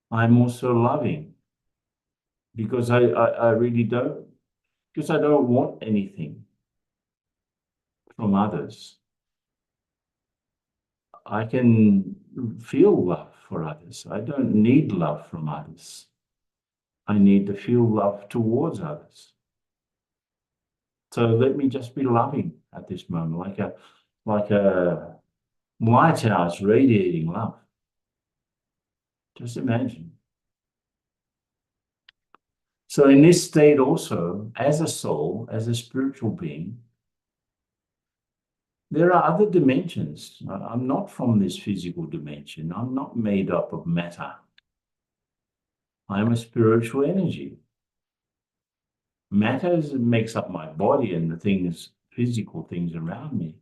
I'm also loving because I really don't, because I don't want anything from others. I can feel love for others. I don't need love from others. I need to feel love towards others. So let me just be loving at this moment, like a lighthouse radiating love. Just imagine. So in this state also, as a soul, as a spiritual being, there are other dimensions. I'm not from this physical dimension. I'm not made up of matter. I am a spiritual energy. Matter makes up my body and the things, physical things around me.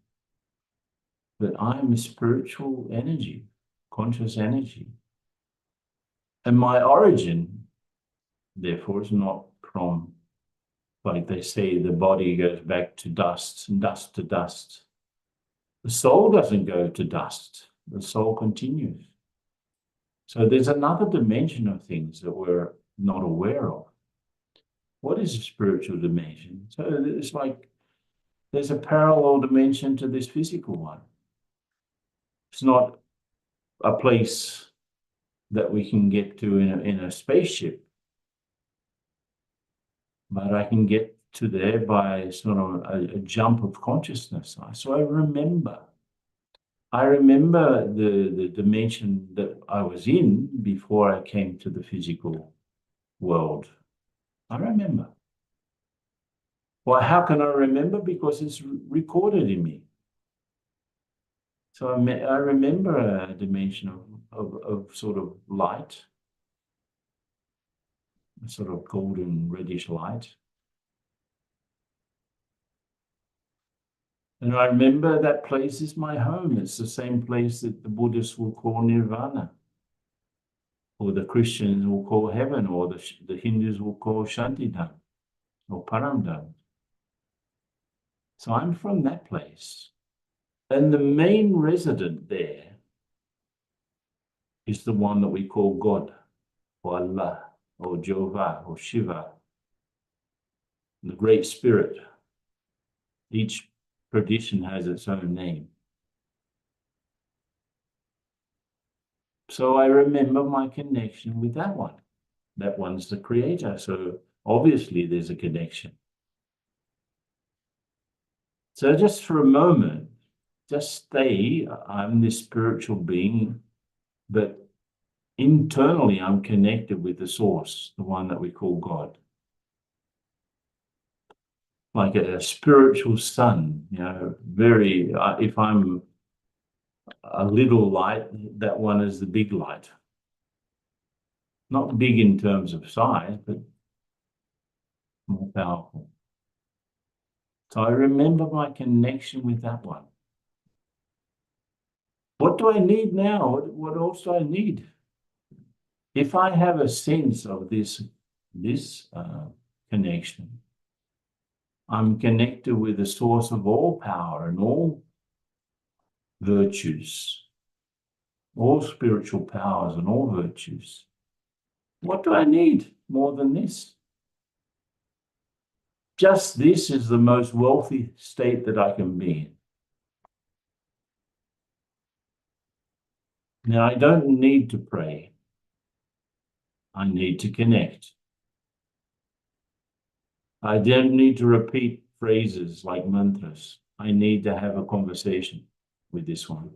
But I am a spiritual energy, conscious energy. And my origin, therefore, is not from, like they say, the body goes back to dust and dust to dust. The soul doesn't go to dust. The soul continues. So there's another dimension of things that we're not aware of. What is a spiritual dimension? So it's like there's a parallel dimension to this physical one. It's not a place that we can get to in a spaceship, but I can get to there by sort of a jump of consciousness. So I remember the dimension that I was in before I came to the physical world. I remember. Well, how can I remember? Because it's recorded in me. So I remember a dimension of sort of light, a sort of golden reddish light. And I remember that place is my home. It's the same place that the Buddhists will call nirvana, or the Christians will call heaven, or the Hindus will call Shantidham or Paramdham. So I'm from that place. And the main resident there is the one that we call God, or Allah, or Jehovah, or Shiva, the Great Spirit. Each tradition has its own name. So I remember my connection with that one. That one's the creator. So obviously there's a connection. So just for a moment, just stay, I'm this spiritual being, but internally I'm connected with the source, the one that we call God. Like a spiritual sun, very, if I'm a little light, that one is the big light. Not big in terms of size, but more powerful. So I remember my connection with that one. What do I need now? What else do I need? If I have a sense of this connection, I'm connected with the source of all power and all virtues, all spiritual powers and all virtues. What do I need more than this? Just this is the most wealthy state that I can be in. Now, I don't need to pray. I need to connect. I don't need to repeat phrases like mantras. I need to have a conversation with this one.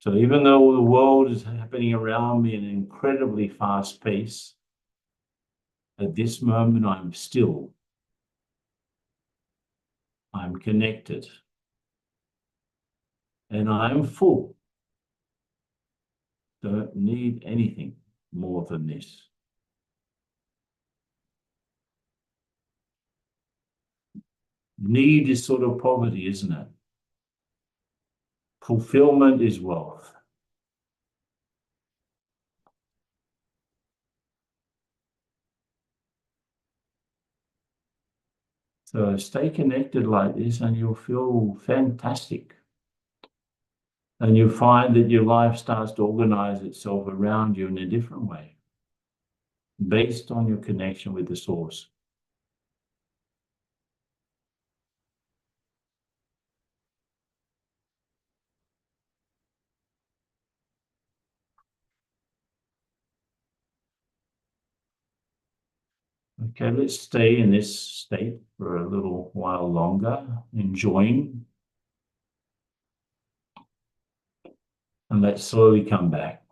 So even though the world is happening around me at an incredibly fast pace, at this moment I'm still. I'm connected. And I'm full. Don't need anything more than this. Need is sort of poverty, isn't it? Fulfillment is wealth. So stay connected like this and you'll feel fantastic. And you'll find that your life starts to organize itself around you in a different way, based on your connection with the source. Okay, let's stay in this state for a little while longer, enjoying. And let's slowly come back.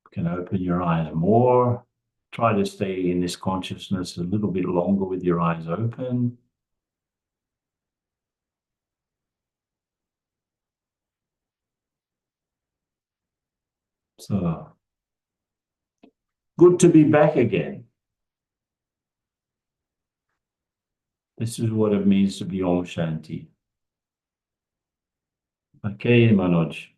You can open your eyes more. Try to stay in this consciousness a little bit longer with your eyes open. So, good to be back again. This is what it means to be Om Shanti. Okay, Manoj.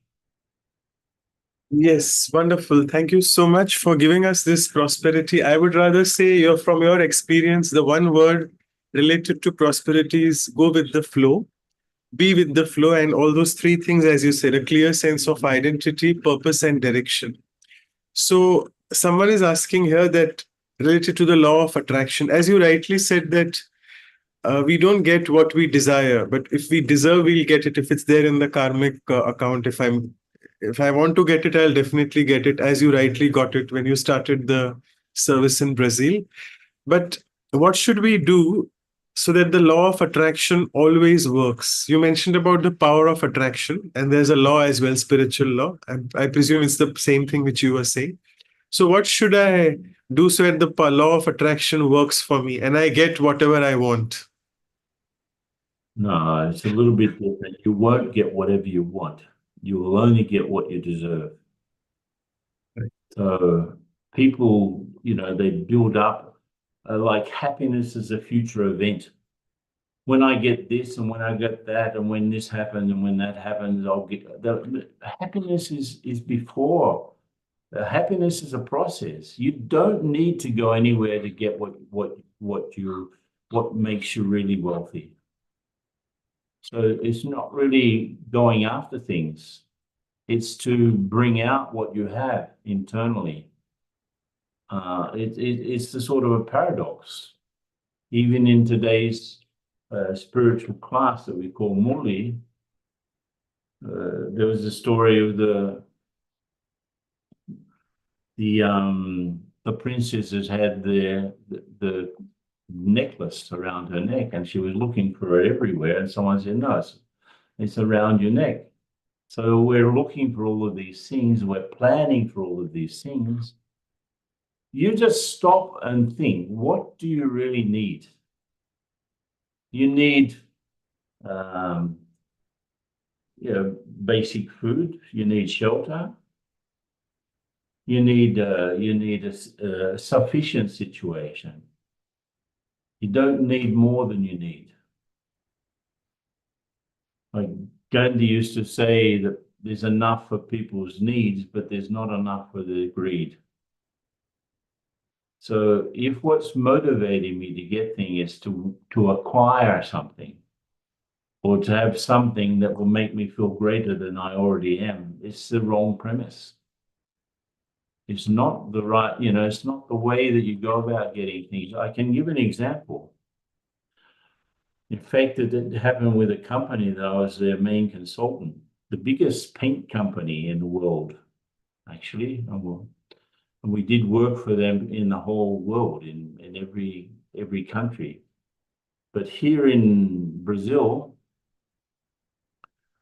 Yes, wonderful. Thank you so much for giving us this prosperity. I would rather say, from your experience, the one word related to prosperity is go with the flow, be with the flow, and all those three things, as you said, a clear sense of identity, purpose, and direction. So, someone is asking here that related to the law of attraction, as you rightly said, that we don't get what we desire, but if we deserve, we'll get it if it's there in the karmic account. If I want to get it, I'll definitely get it, as you rightly got it when you started the service in Brazil. But what should we do so that the law of attraction always works? You mentioned about the power of attraction, and there's a law as well, spiritual law. I presume it's the same thing which you were saying. So, what should I do so that the law of attraction works for me and I get whatever I want? No, it's a little bit different. You won't get whatever you want. You will only get what you deserve. Right. So people, they build up like happiness is a future event. When I get this and when I get that and when this happens and when that happens, I'll get the happiness is before. Happiness is a process. You don't need to go anywhere to get what makes you really wealthy. So it's not really going after things. It's to bring out what you have internally. It's the sort of a paradox. Even in today's spiritual class that we call Murli, there was a story of the princess has had the necklace around her neck, and she was looking for it everywhere. And someone said, "No, it's around your neck." So we're looking for all of these things. We're planning for all of these things. You just stop and think, what do you really need? You need, basic food. You need shelter. You need a sufficient situation. You don't need more than you need. Like Gandhi used to say that there's enough for people's needs, but there's not enough for their greed. So if what's motivating me to get things is to acquire something or to have something that will make me feel greater than I already am, it's the wrong premise. It's not the right, it's not the way that you go about getting things. I can give an example. In fact, it happened with a company that I was their main consultant, the biggest paint company in the world, actually. And we did work for them in the whole world, in every country. But here in Brazil,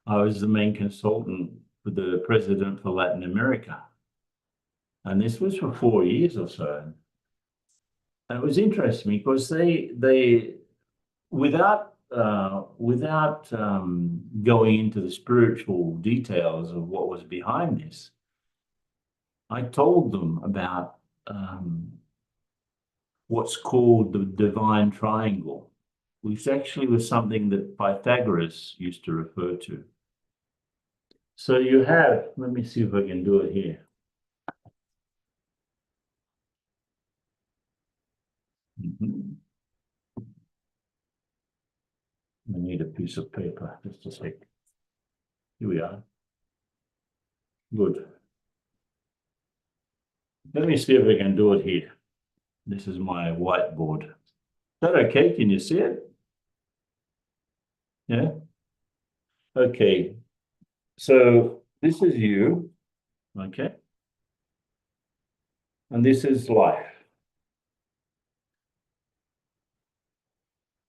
I was the main consultant for the president for Latin America. And this was for 4 years or so. And it was interesting because they without going into the spiritual details of what was behind this, I told them about what's called the divine triangle, which actually was something that Pythagoras used to refer to. So you have, let me see if I can do it here. I need a piece of paper, just a sec. Here we are. Good. Let me see if I can do it here. This is my whiteboard. Is that okay? Can you see it? Yeah? Okay. So this is you, okay? And this is life.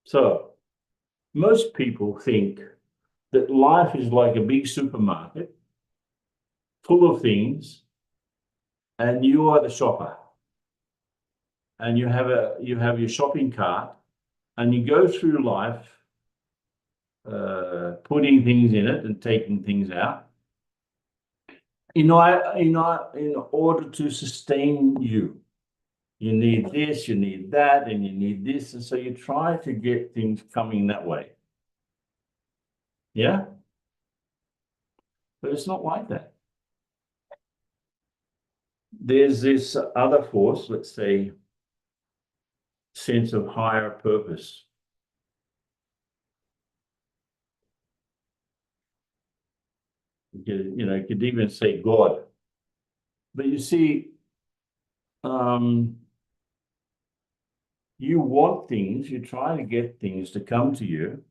So most people think that life is like a big supermarket full of things, and you are the shopper. And you have your shopping cart, and you go through life putting things in it and taking things out in order to sustain you. You need this, you need that, and you need this. And so you try to get things coming that way. Yeah? But it's not like that. There's this other force, let's say, sense of higher purpose. You could even say God. But you see, you want things, you try to get things to come to you.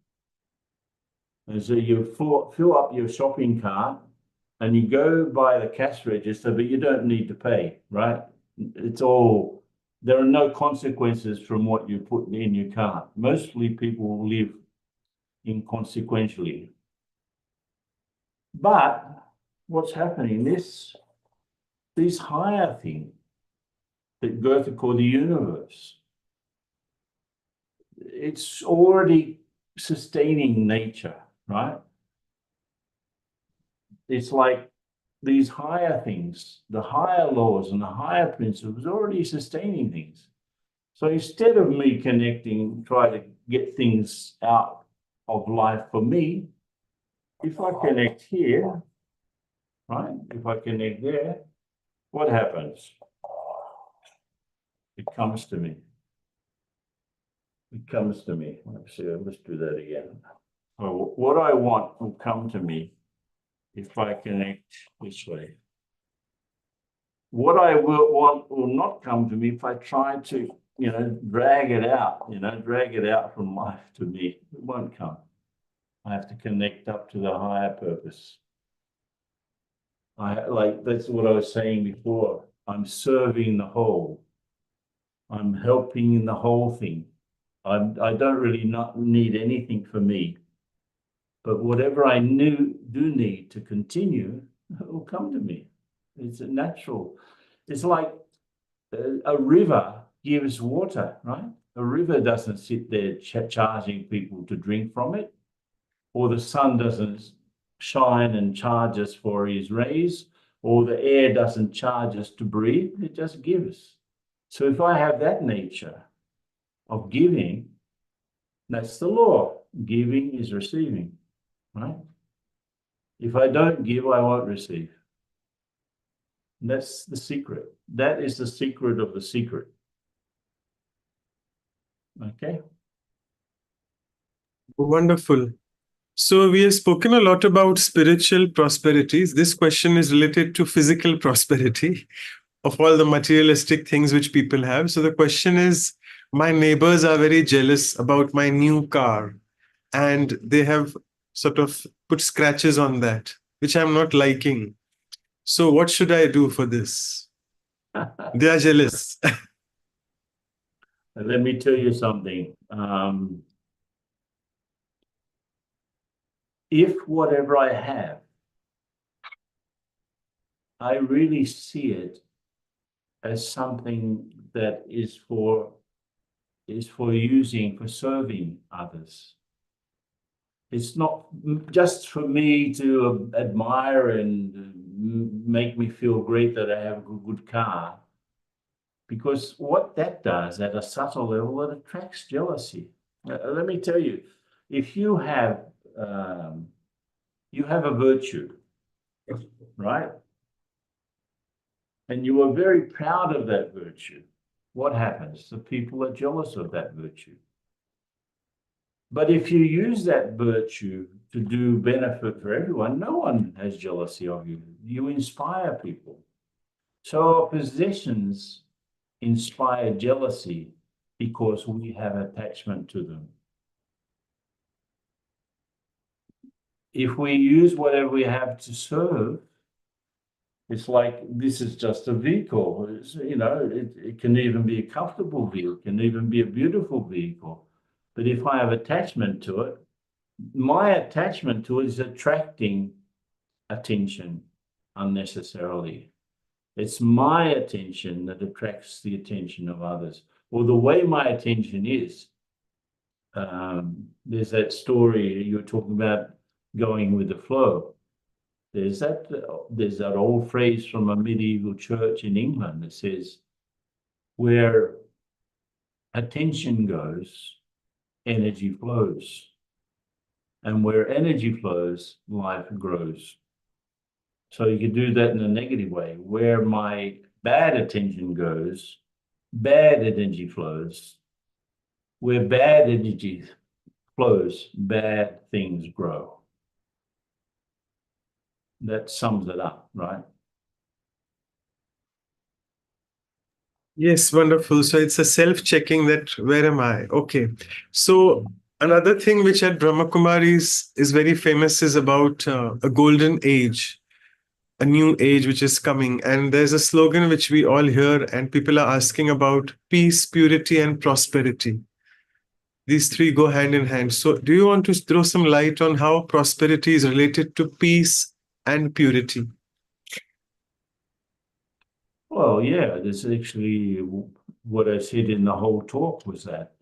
And so you fill up your shopping cart and you go by the cash register, but you don't need to pay, right? There are no consequences from what you put in your cart. Mostly people live inconsequentially. But what's happening, these higher things that Goethe called the universe, it's already sustaining nature, right? It's like these higher things, the higher laws and the higher principles already sustaining things. So instead of me try to get things out of life for me, if I connect here, right? If I connect there, what happens? It comes to me. It comes to me. Let's do that again. So what I want will come to me if I connect this way. What I want will not come to me if I try to, drag it out from life to me. It won't come. I have to connect up to the higher purpose. That's what I was saying before. I'm serving the whole. I'm helping in the whole thing. I don't really not need anything for me. But whatever I do need to continue, it will come to me. It's a natural. It's like a river gives water, right? A river doesn't sit there charging people to drink from it, or the sun doesn't shine and charge us for his rays, or the air doesn't charge us to breathe. It just gives. So if I have that nature of giving, that's the law. Giving is receiving, right? If I don't give, I won't receive. And that's the secret. That is the secret of the secret. Okay? Wonderful. So we have spoken a lot about spiritual prosperities. This question is related to physical prosperity of all the materialistic things which people have. So the question is, my neighbors are very jealous about my new car, and they have sort of put scratches on that, which I'm not liking. So what should I do for this? They are jealous. Let me tell you something. If whatever I have, I really see it as something that is for serving others. It's not just for me to admire and make me feel great that I have a good car. Because what that does at a subtle level, it attracts jealousy. Let me tell you, if you have a virtue, right? And you are very proud of that virtue. What happens? The people are jealous of that virtue. But if you use that virtue to do benefit for everyone, no one has jealousy of you. You inspire people. So our possessions inspire jealousy because we have attachment to them. If we use whatever we have to serve, It's like this is just a vehicle. It can even be a comfortable vehicle, it can even be a beautiful vehicle. But if I have attachment to it, my attachment to it is attracting attention unnecessarily. It's my attention that attracts the attention of others, or the way my attention is. There's that story you were talking about, going with the flow. There's that old phrase from a medieval church in England that says, where attention goes, energy flows. And where energy flows, life grows. So you can do that in a negative way. Where my bad attention goes, bad energy flows. Where bad energy flows, bad things grow. That sums it up, right? Yes, wonderful. So it's a self-checking that where am I? Okay. So another thing which at Brahma Kumaris is very famous is about a golden age, a new age which is coming. And there's a slogan which we all hear, and people are asking about peace, purity, and prosperity. These three go hand in hand. So do you want to throw some light on how prosperity is related to peace and purity? Well, yeah, there's actually what I said in the whole talk was that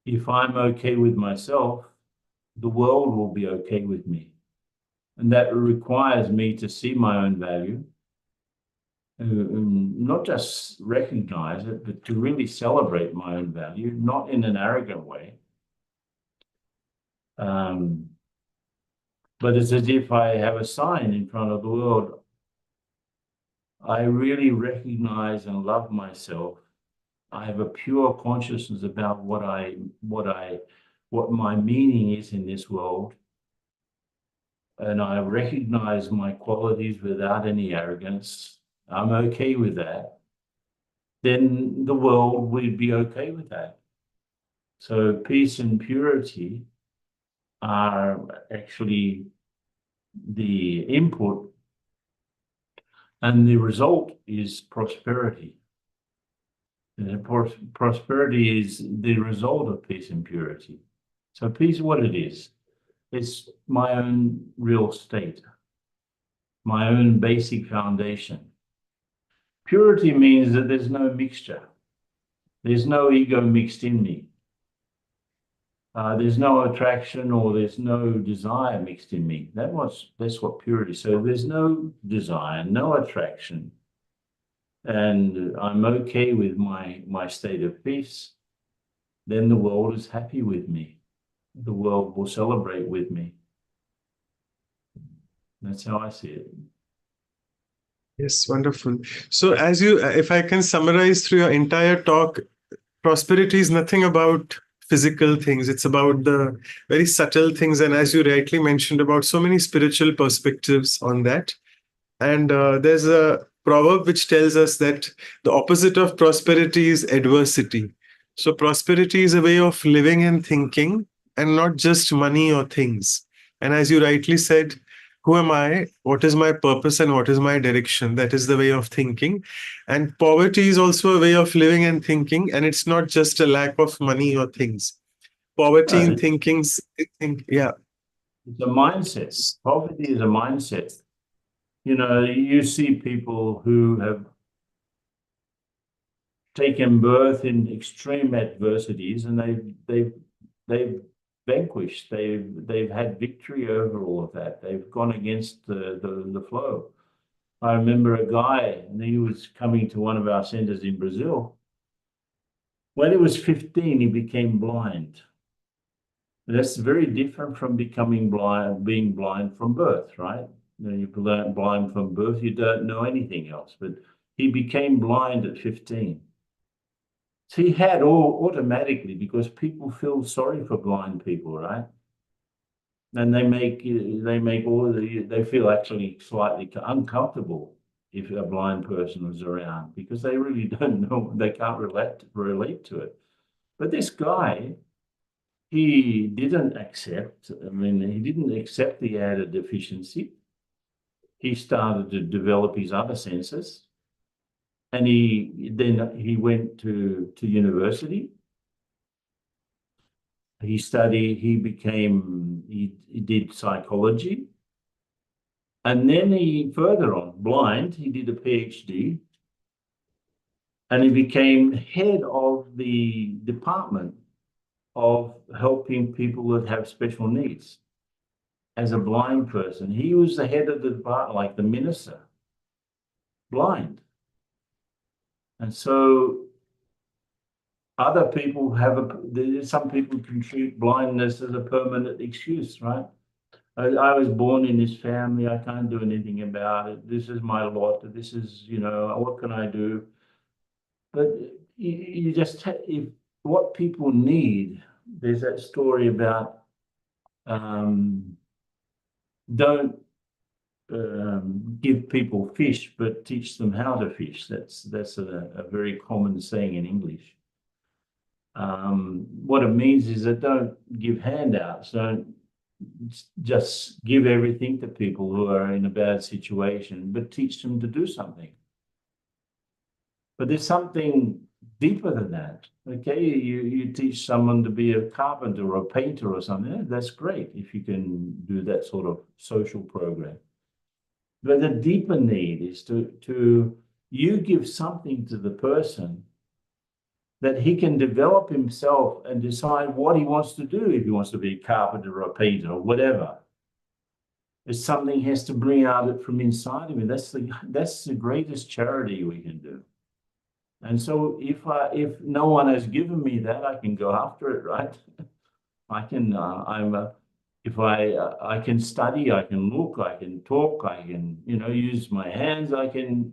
if I'm okay with myself, the world will be okay with me. And that requires me to see my own value, not just recognize it, but to really celebrate my own value, not in an arrogant way. But it's as if I have a sign in front of the world. I really recognize and love myself. I have a pure consciousness about what my meaning is in this world. And I recognize my qualities without any arrogance. I'm okay with that. Then the world would be okay with that. So peace and purity are actually the input, and the result is prosperity. And prosperity is the result of peace and purity. So peace, what it is, it's my own real state, my own basic foundation. Purity means that there's no mixture. There's no ego mixed in me. There's no attraction or there's no desire mixed in me. That's what purity is. So there's no desire, no attraction. And I'm okay with my state of peace. Then the world is happy with me. The world will celebrate with me. That's how I see it. Yes, wonderful. So if I can summarize through your entire talk, prosperity is nothing about physical things. It's about the very subtle things. And as you rightly mentioned, about so many spiritual perspectives on that. And there's a proverb which tells us that the opposite of prosperity is adversity. So prosperity is a way of living and thinking, and not just money or things. And as you rightly said, who am I? What is my purpose and what is my direction? That is the way of thinking. And poverty is also a way of living and thinking, and it's not just a lack of money or things. Poverty in thinking, yeah. It's a mindset. Poverty is a mindset. You see people who have taken birth in extreme adversities, and they've vanquished. They've had victory over all of that. They've gone against the flow. I remember a guy, and he was coming to one of our centers in Brazil. When he was 15, he became blind. That's very different from being blind from birth, right? When you're blind from birth, you don't know anything else. But he became blind at 15. So he had automatically, because people feel sorry for blind people, right? And they feel actually slightly uncomfortable if a blind person is around, because they really don't know, they can't relate to it. But this guy, he didn't accept he had a deficiency. he started to develop his other senses. And he went to university. He studied, he did psychology. And then further on, blind, he did a PhD. And he became head of the department of helping people that have special needs. As a blind person, he was the head of the department, like the minister, blind. And so other people some people can treat blindness as a permanent excuse, right? I was born in this family, I can't do anything about it. This is my lot. This is, what can I do? But you just, if what people need, there's that story about don't give people fish, but teach them how to fish. That's a very common saying in English. What it means is that don't give handouts. Don't just give everything to people who are in a bad situation, but teach them to do something. But there's something deeper than that. Okay, you teach someone to be a carpenter or a painter or something. That's great if you can do that sort of social program. But the deeper need is to you give something to the person that he can develop himself and decide what he wants to do, if he wants to be a carpenter or a painter or whatever. It's something he has to bring out from inside of him. That's the greatest charity we can do. And so if no one has given me that, I can go after it, right? I can I can study, I can look, I can talk, I can use my hands, I can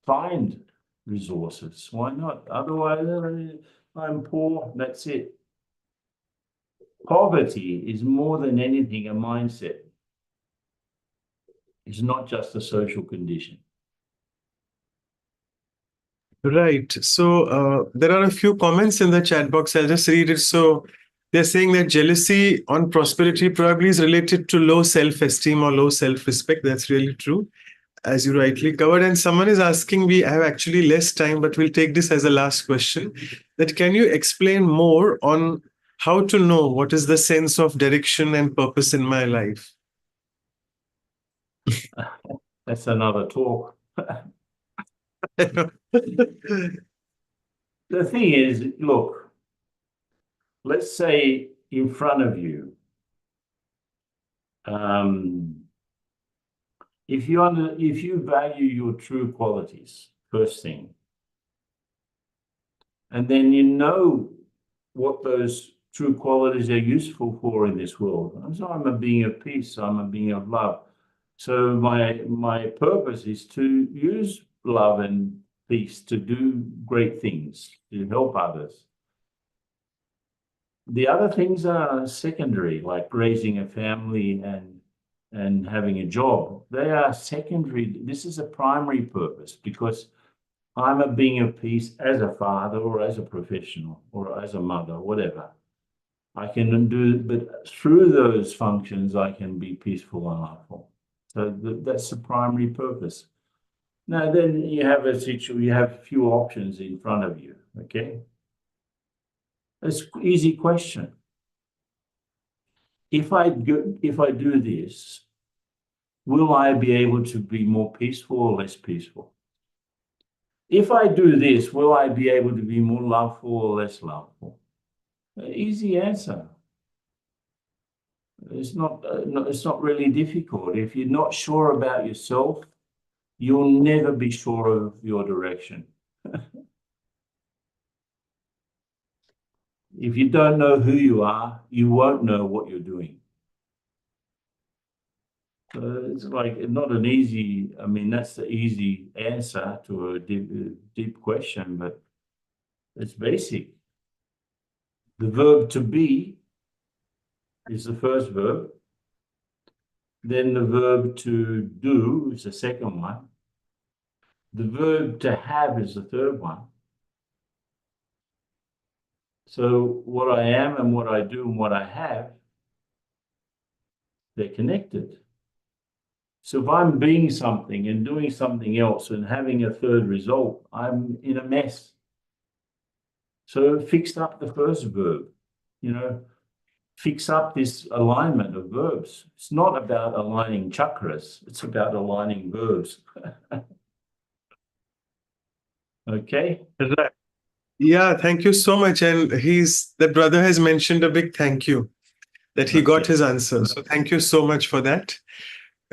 find resources. Why not? Otherwise, I'm poor. That's it. Poverty is more than anything a mindset. It's not just a social condition. Right. So there are a few comments in the chat box. I'll just read it. So they're saying that jealousy on prosperity probably is related to low self-esteem or low self-respect. That's really true, as you rightly covered. And someone is asking, we have actually less time, but we'll take this as a last question, that can you explain more on how to know what is the sense of direction and purpose in my life? That's another talk. The thing is, look, let's say in front of you, if you value your true qualities, first thing, and then you know what those true qualities are useful for in this world. So I'm a being of peace, I'm a being of love. So my purpose is to use love and peace to do great things, to help others. The other things are secondary, like raising a family and having a job. They are secondary. This is a primary purpose because I'm a being of peace as a father or as a professional or as a mother, whatever. I can do, but through those functions, I can be peaceful and loveful. So that's the primary purpose. Now, then you have a few options in front of you, okay? It's an easy question. If I do this, will I be able to be more peaceful or less peaceful? If I do this, will I be able to be more loveful or less loveful? Easy answer. It's not really difficult. If you're not sure about yourself, you'll never be sure of your direction. If you don't know who you are, you won't know what you're doing. So it's like not an easy, I mean, that's the easy answer to a deep question, but it's basic. The verb to be is the first verb. Then the verb to do is the second one. The verb to have is the third one. So what I am and what I do and what I have, they're connected. So if I'm being something and doing something else and having a third result, I'm in a mess. So fix up the first verb, fix up this alignment of verbs. It's not about aligning chakras, it's about aligning verbs. Okay? Right. Yeah, thank you so much. And the brother has mentioned a big thank you that he got Okay. his answer. So thank you so much for that.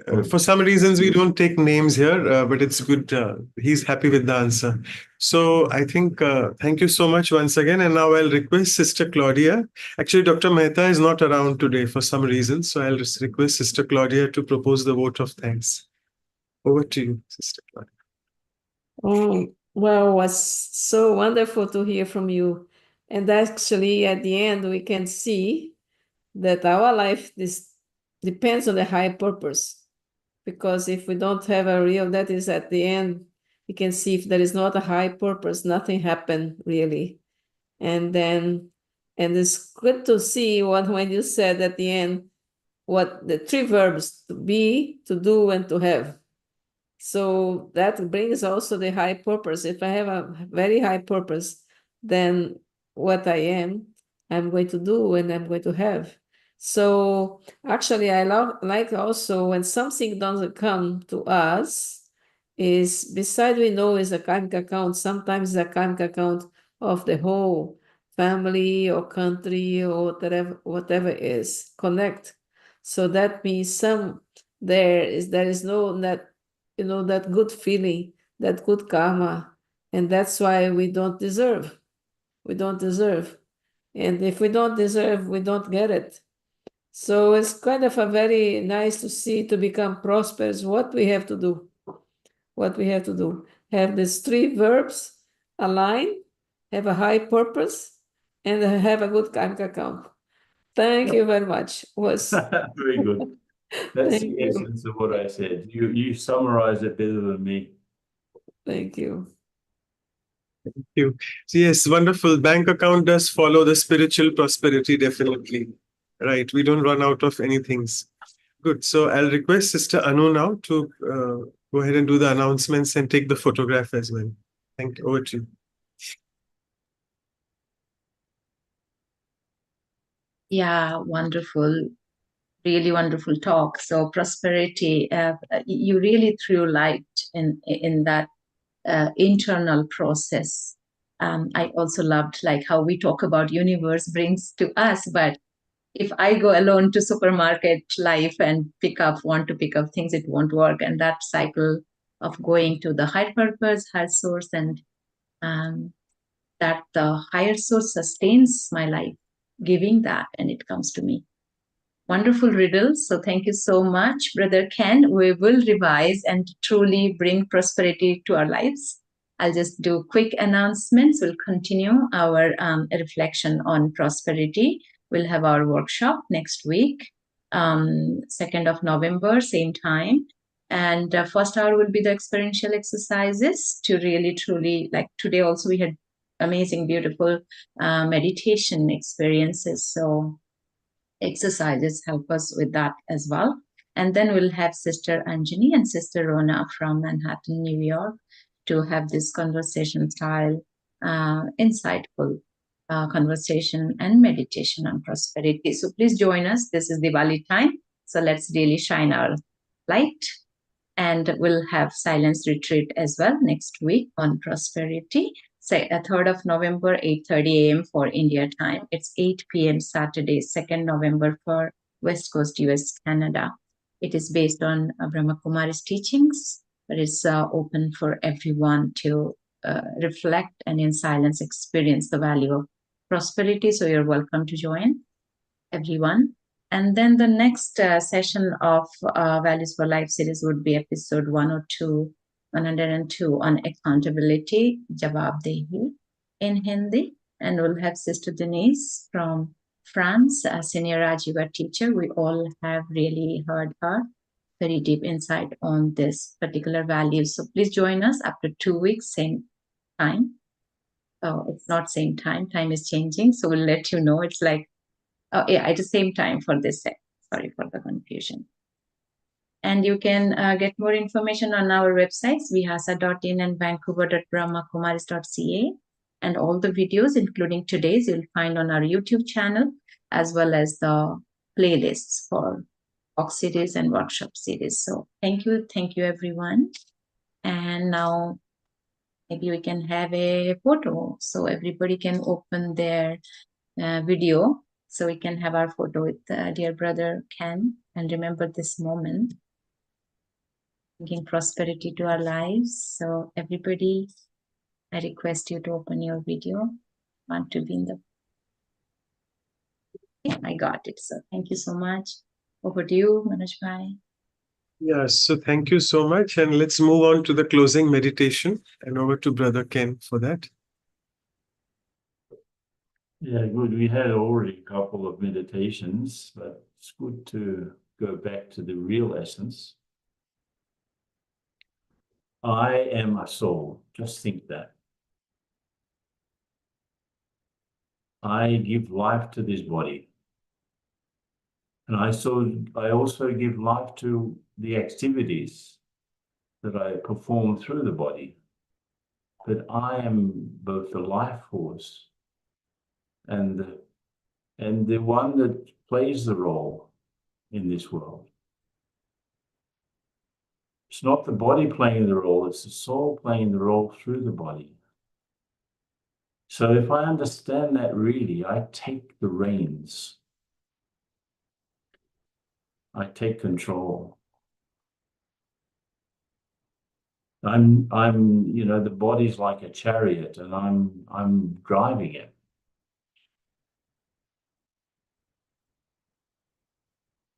Good. For some reasons, we don't take names here, but it's good. He's happy with the answer. So I think, thank you so much once again. And now I'll request Sister Claudia. Actually, Dr. Mehta is not around today for some reason. So I'll just request Sister Claudia to propose the vote of thanks. Over to you, Sister Claudia. Oh, well, it was so wonderful to hear from you. And actually, at the end, we can see that our life depends on the higher purpose. Because if we don't have a real, that is at the end, we can see if there is not a high purpose, nothing happened really. And it's good to see when you said at the end, what the three verbs: to be, to do, and to have. So that brings also the high purpose. If I have a very high purpose, then what I am, I'm going to do and I'm going to have. So actually, I like also when something doesn't come to us, is beside we know is a karmic account, sometimes a karmic account of the whole family or country or whatever is connect. So that means there is no that that good feeling, that good karma, and that's why we don't deserve. We don't deserve. And if we don't deserve, we don't get it. So it's kind of a very nice to see to become prosperous, what we have to do. What we have to do. Have these three verbs align, have a high purpose, and have a good karmic account. Thank you very much. Very good. That's Thank the you. essence of what I said. You summarized it better than me. Thank you. Thank you. Yes, wonderful. Bank account does follow the spiritual prosperity, definitely. Right. We don't run out of anything. Good. So I'll request Sister Anu now to go ahead and do the announcements and take the photograph as well. Thank you. Over to you. Yeah, wonderful. Really wonderful talk. So prosperity, you really threw light in that internal process. I also loved like how we talk about universe brings to us, but if I go alone to supermarket life and want to pick up things, it won't work. And that cycle of going to the higher purpose, higher source, and that the higher source sustains my life, giving that, and it comes to me. Wonderful riddles. So thank you so much, Brother Ken. We will revise and truly bring prosperity to our lives. I'll just do quick announcements. We'll continue our reflection on prosperity. We'll have our workshop next week, 2nd of November, same time. And first hour will be the experiential exercises to really, truly, like today also we had amazing, beautiful meditation experiences. So exercises help us with that as well. And then we'll have Sister Anjani and Sister Rona from Manhattan, New York, to have this conversation style, insightful conversation and meditation on prosperity. So please join us. This is Diwali time. So let's really shine our light. And we'll have silence retreat as well next week on prosperity. Say 3rd of November, 8:30 a.m. for India time. It's 8 p.m. Saturday, 2nd November for West Coast, US, Canada. It is based on Brahma Kumaris teachings, but it's open for everyone to reflect and in silence experience the value of prosperity. So you're welcome to join, everyone. And then the next session of Values for Life series would be episode 102 on accountability, Jawabdehi in Hindi. And we'll have Sister Denise from France, a Senior Raj Yoga teacher. We all have really heard her very deep insight on this particular value. So please join us after 2 weeks, same time. Oh, it's not same time. Time is changing. So we'll let you know. It's like, oh yeah, at the same time for this set. Sorry for the confusion. And you can get more information on our websites, vihasa.in and vancouver.brahmakumaris.ca. And all the videos, including today's, you'll find on our YouTube channel, as well as the playlists for talk series and workshop series. So thank you everyone. And now maybe we can have a photo, so everybody can open their video, so we can have our photo with dear brother Ken and remember this moment, bringing prosperity to our lives. So everybody, I request you to open your video. Want to be in the... Yeah, I got it. So thank you so much. Over to you, Manoj Bhai. Yeah, so thank you so much. And let's move on to the closing meditation. And over to Brother Ken for that. Yeah, good. We had already a couple of meditations, but it's good to go back to the real essence. I am a soul. Just think that. I give life to this body. And I also give life to the activities that I perform through the body. But I am both the life force and the one that plays the role in this world. It's not the body playing the role, it's the soul playing the role through the body. So if I understand that really, I take the reins. I take control. I'm the body's like a chariot and I'm driving it.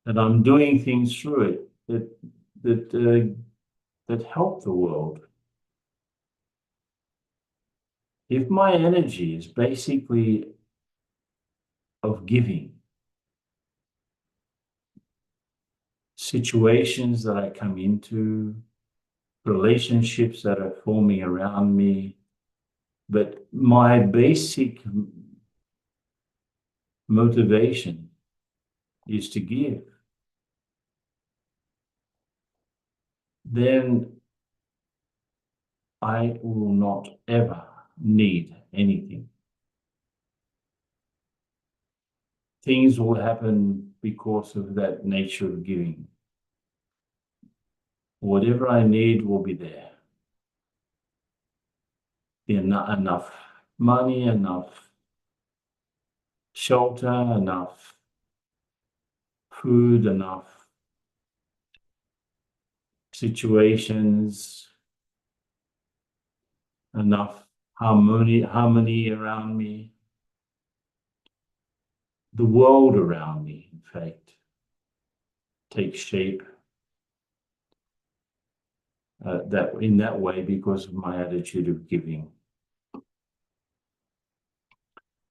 And I'm doing things through it that help the world. If my energy is basically of giving, situations that I come into, relationships that are forming around me, but my basic motivation is to give, then I will not ever need anything. Things will happen because of that nature of giving. Whatever I need will be there. Enough money, enough shelter, enough food, enough situations, enough harmony around me. The world around me, in fact, takes shape in that way because of my attitude of giving.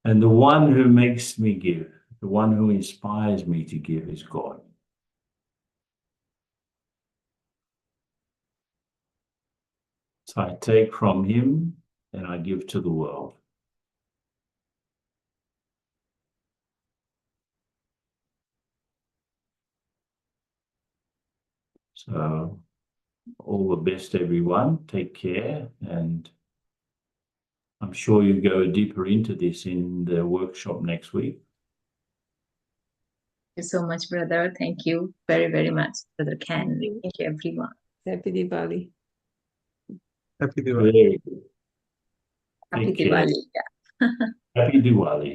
And the one who makes me give, the one who inspires me to give is God. So I take from him and I give to the world. So all the best, everyone. Take care. And I'm sure you go deeper into this in the workshop next week. Thank you so much, brother. Thank you very, very much, Brother Ken. Thank you, everyone. Happy Diwali. Happy Diwali. Very good. Happy Take care. Diwali. Yeah. Happy Diwali.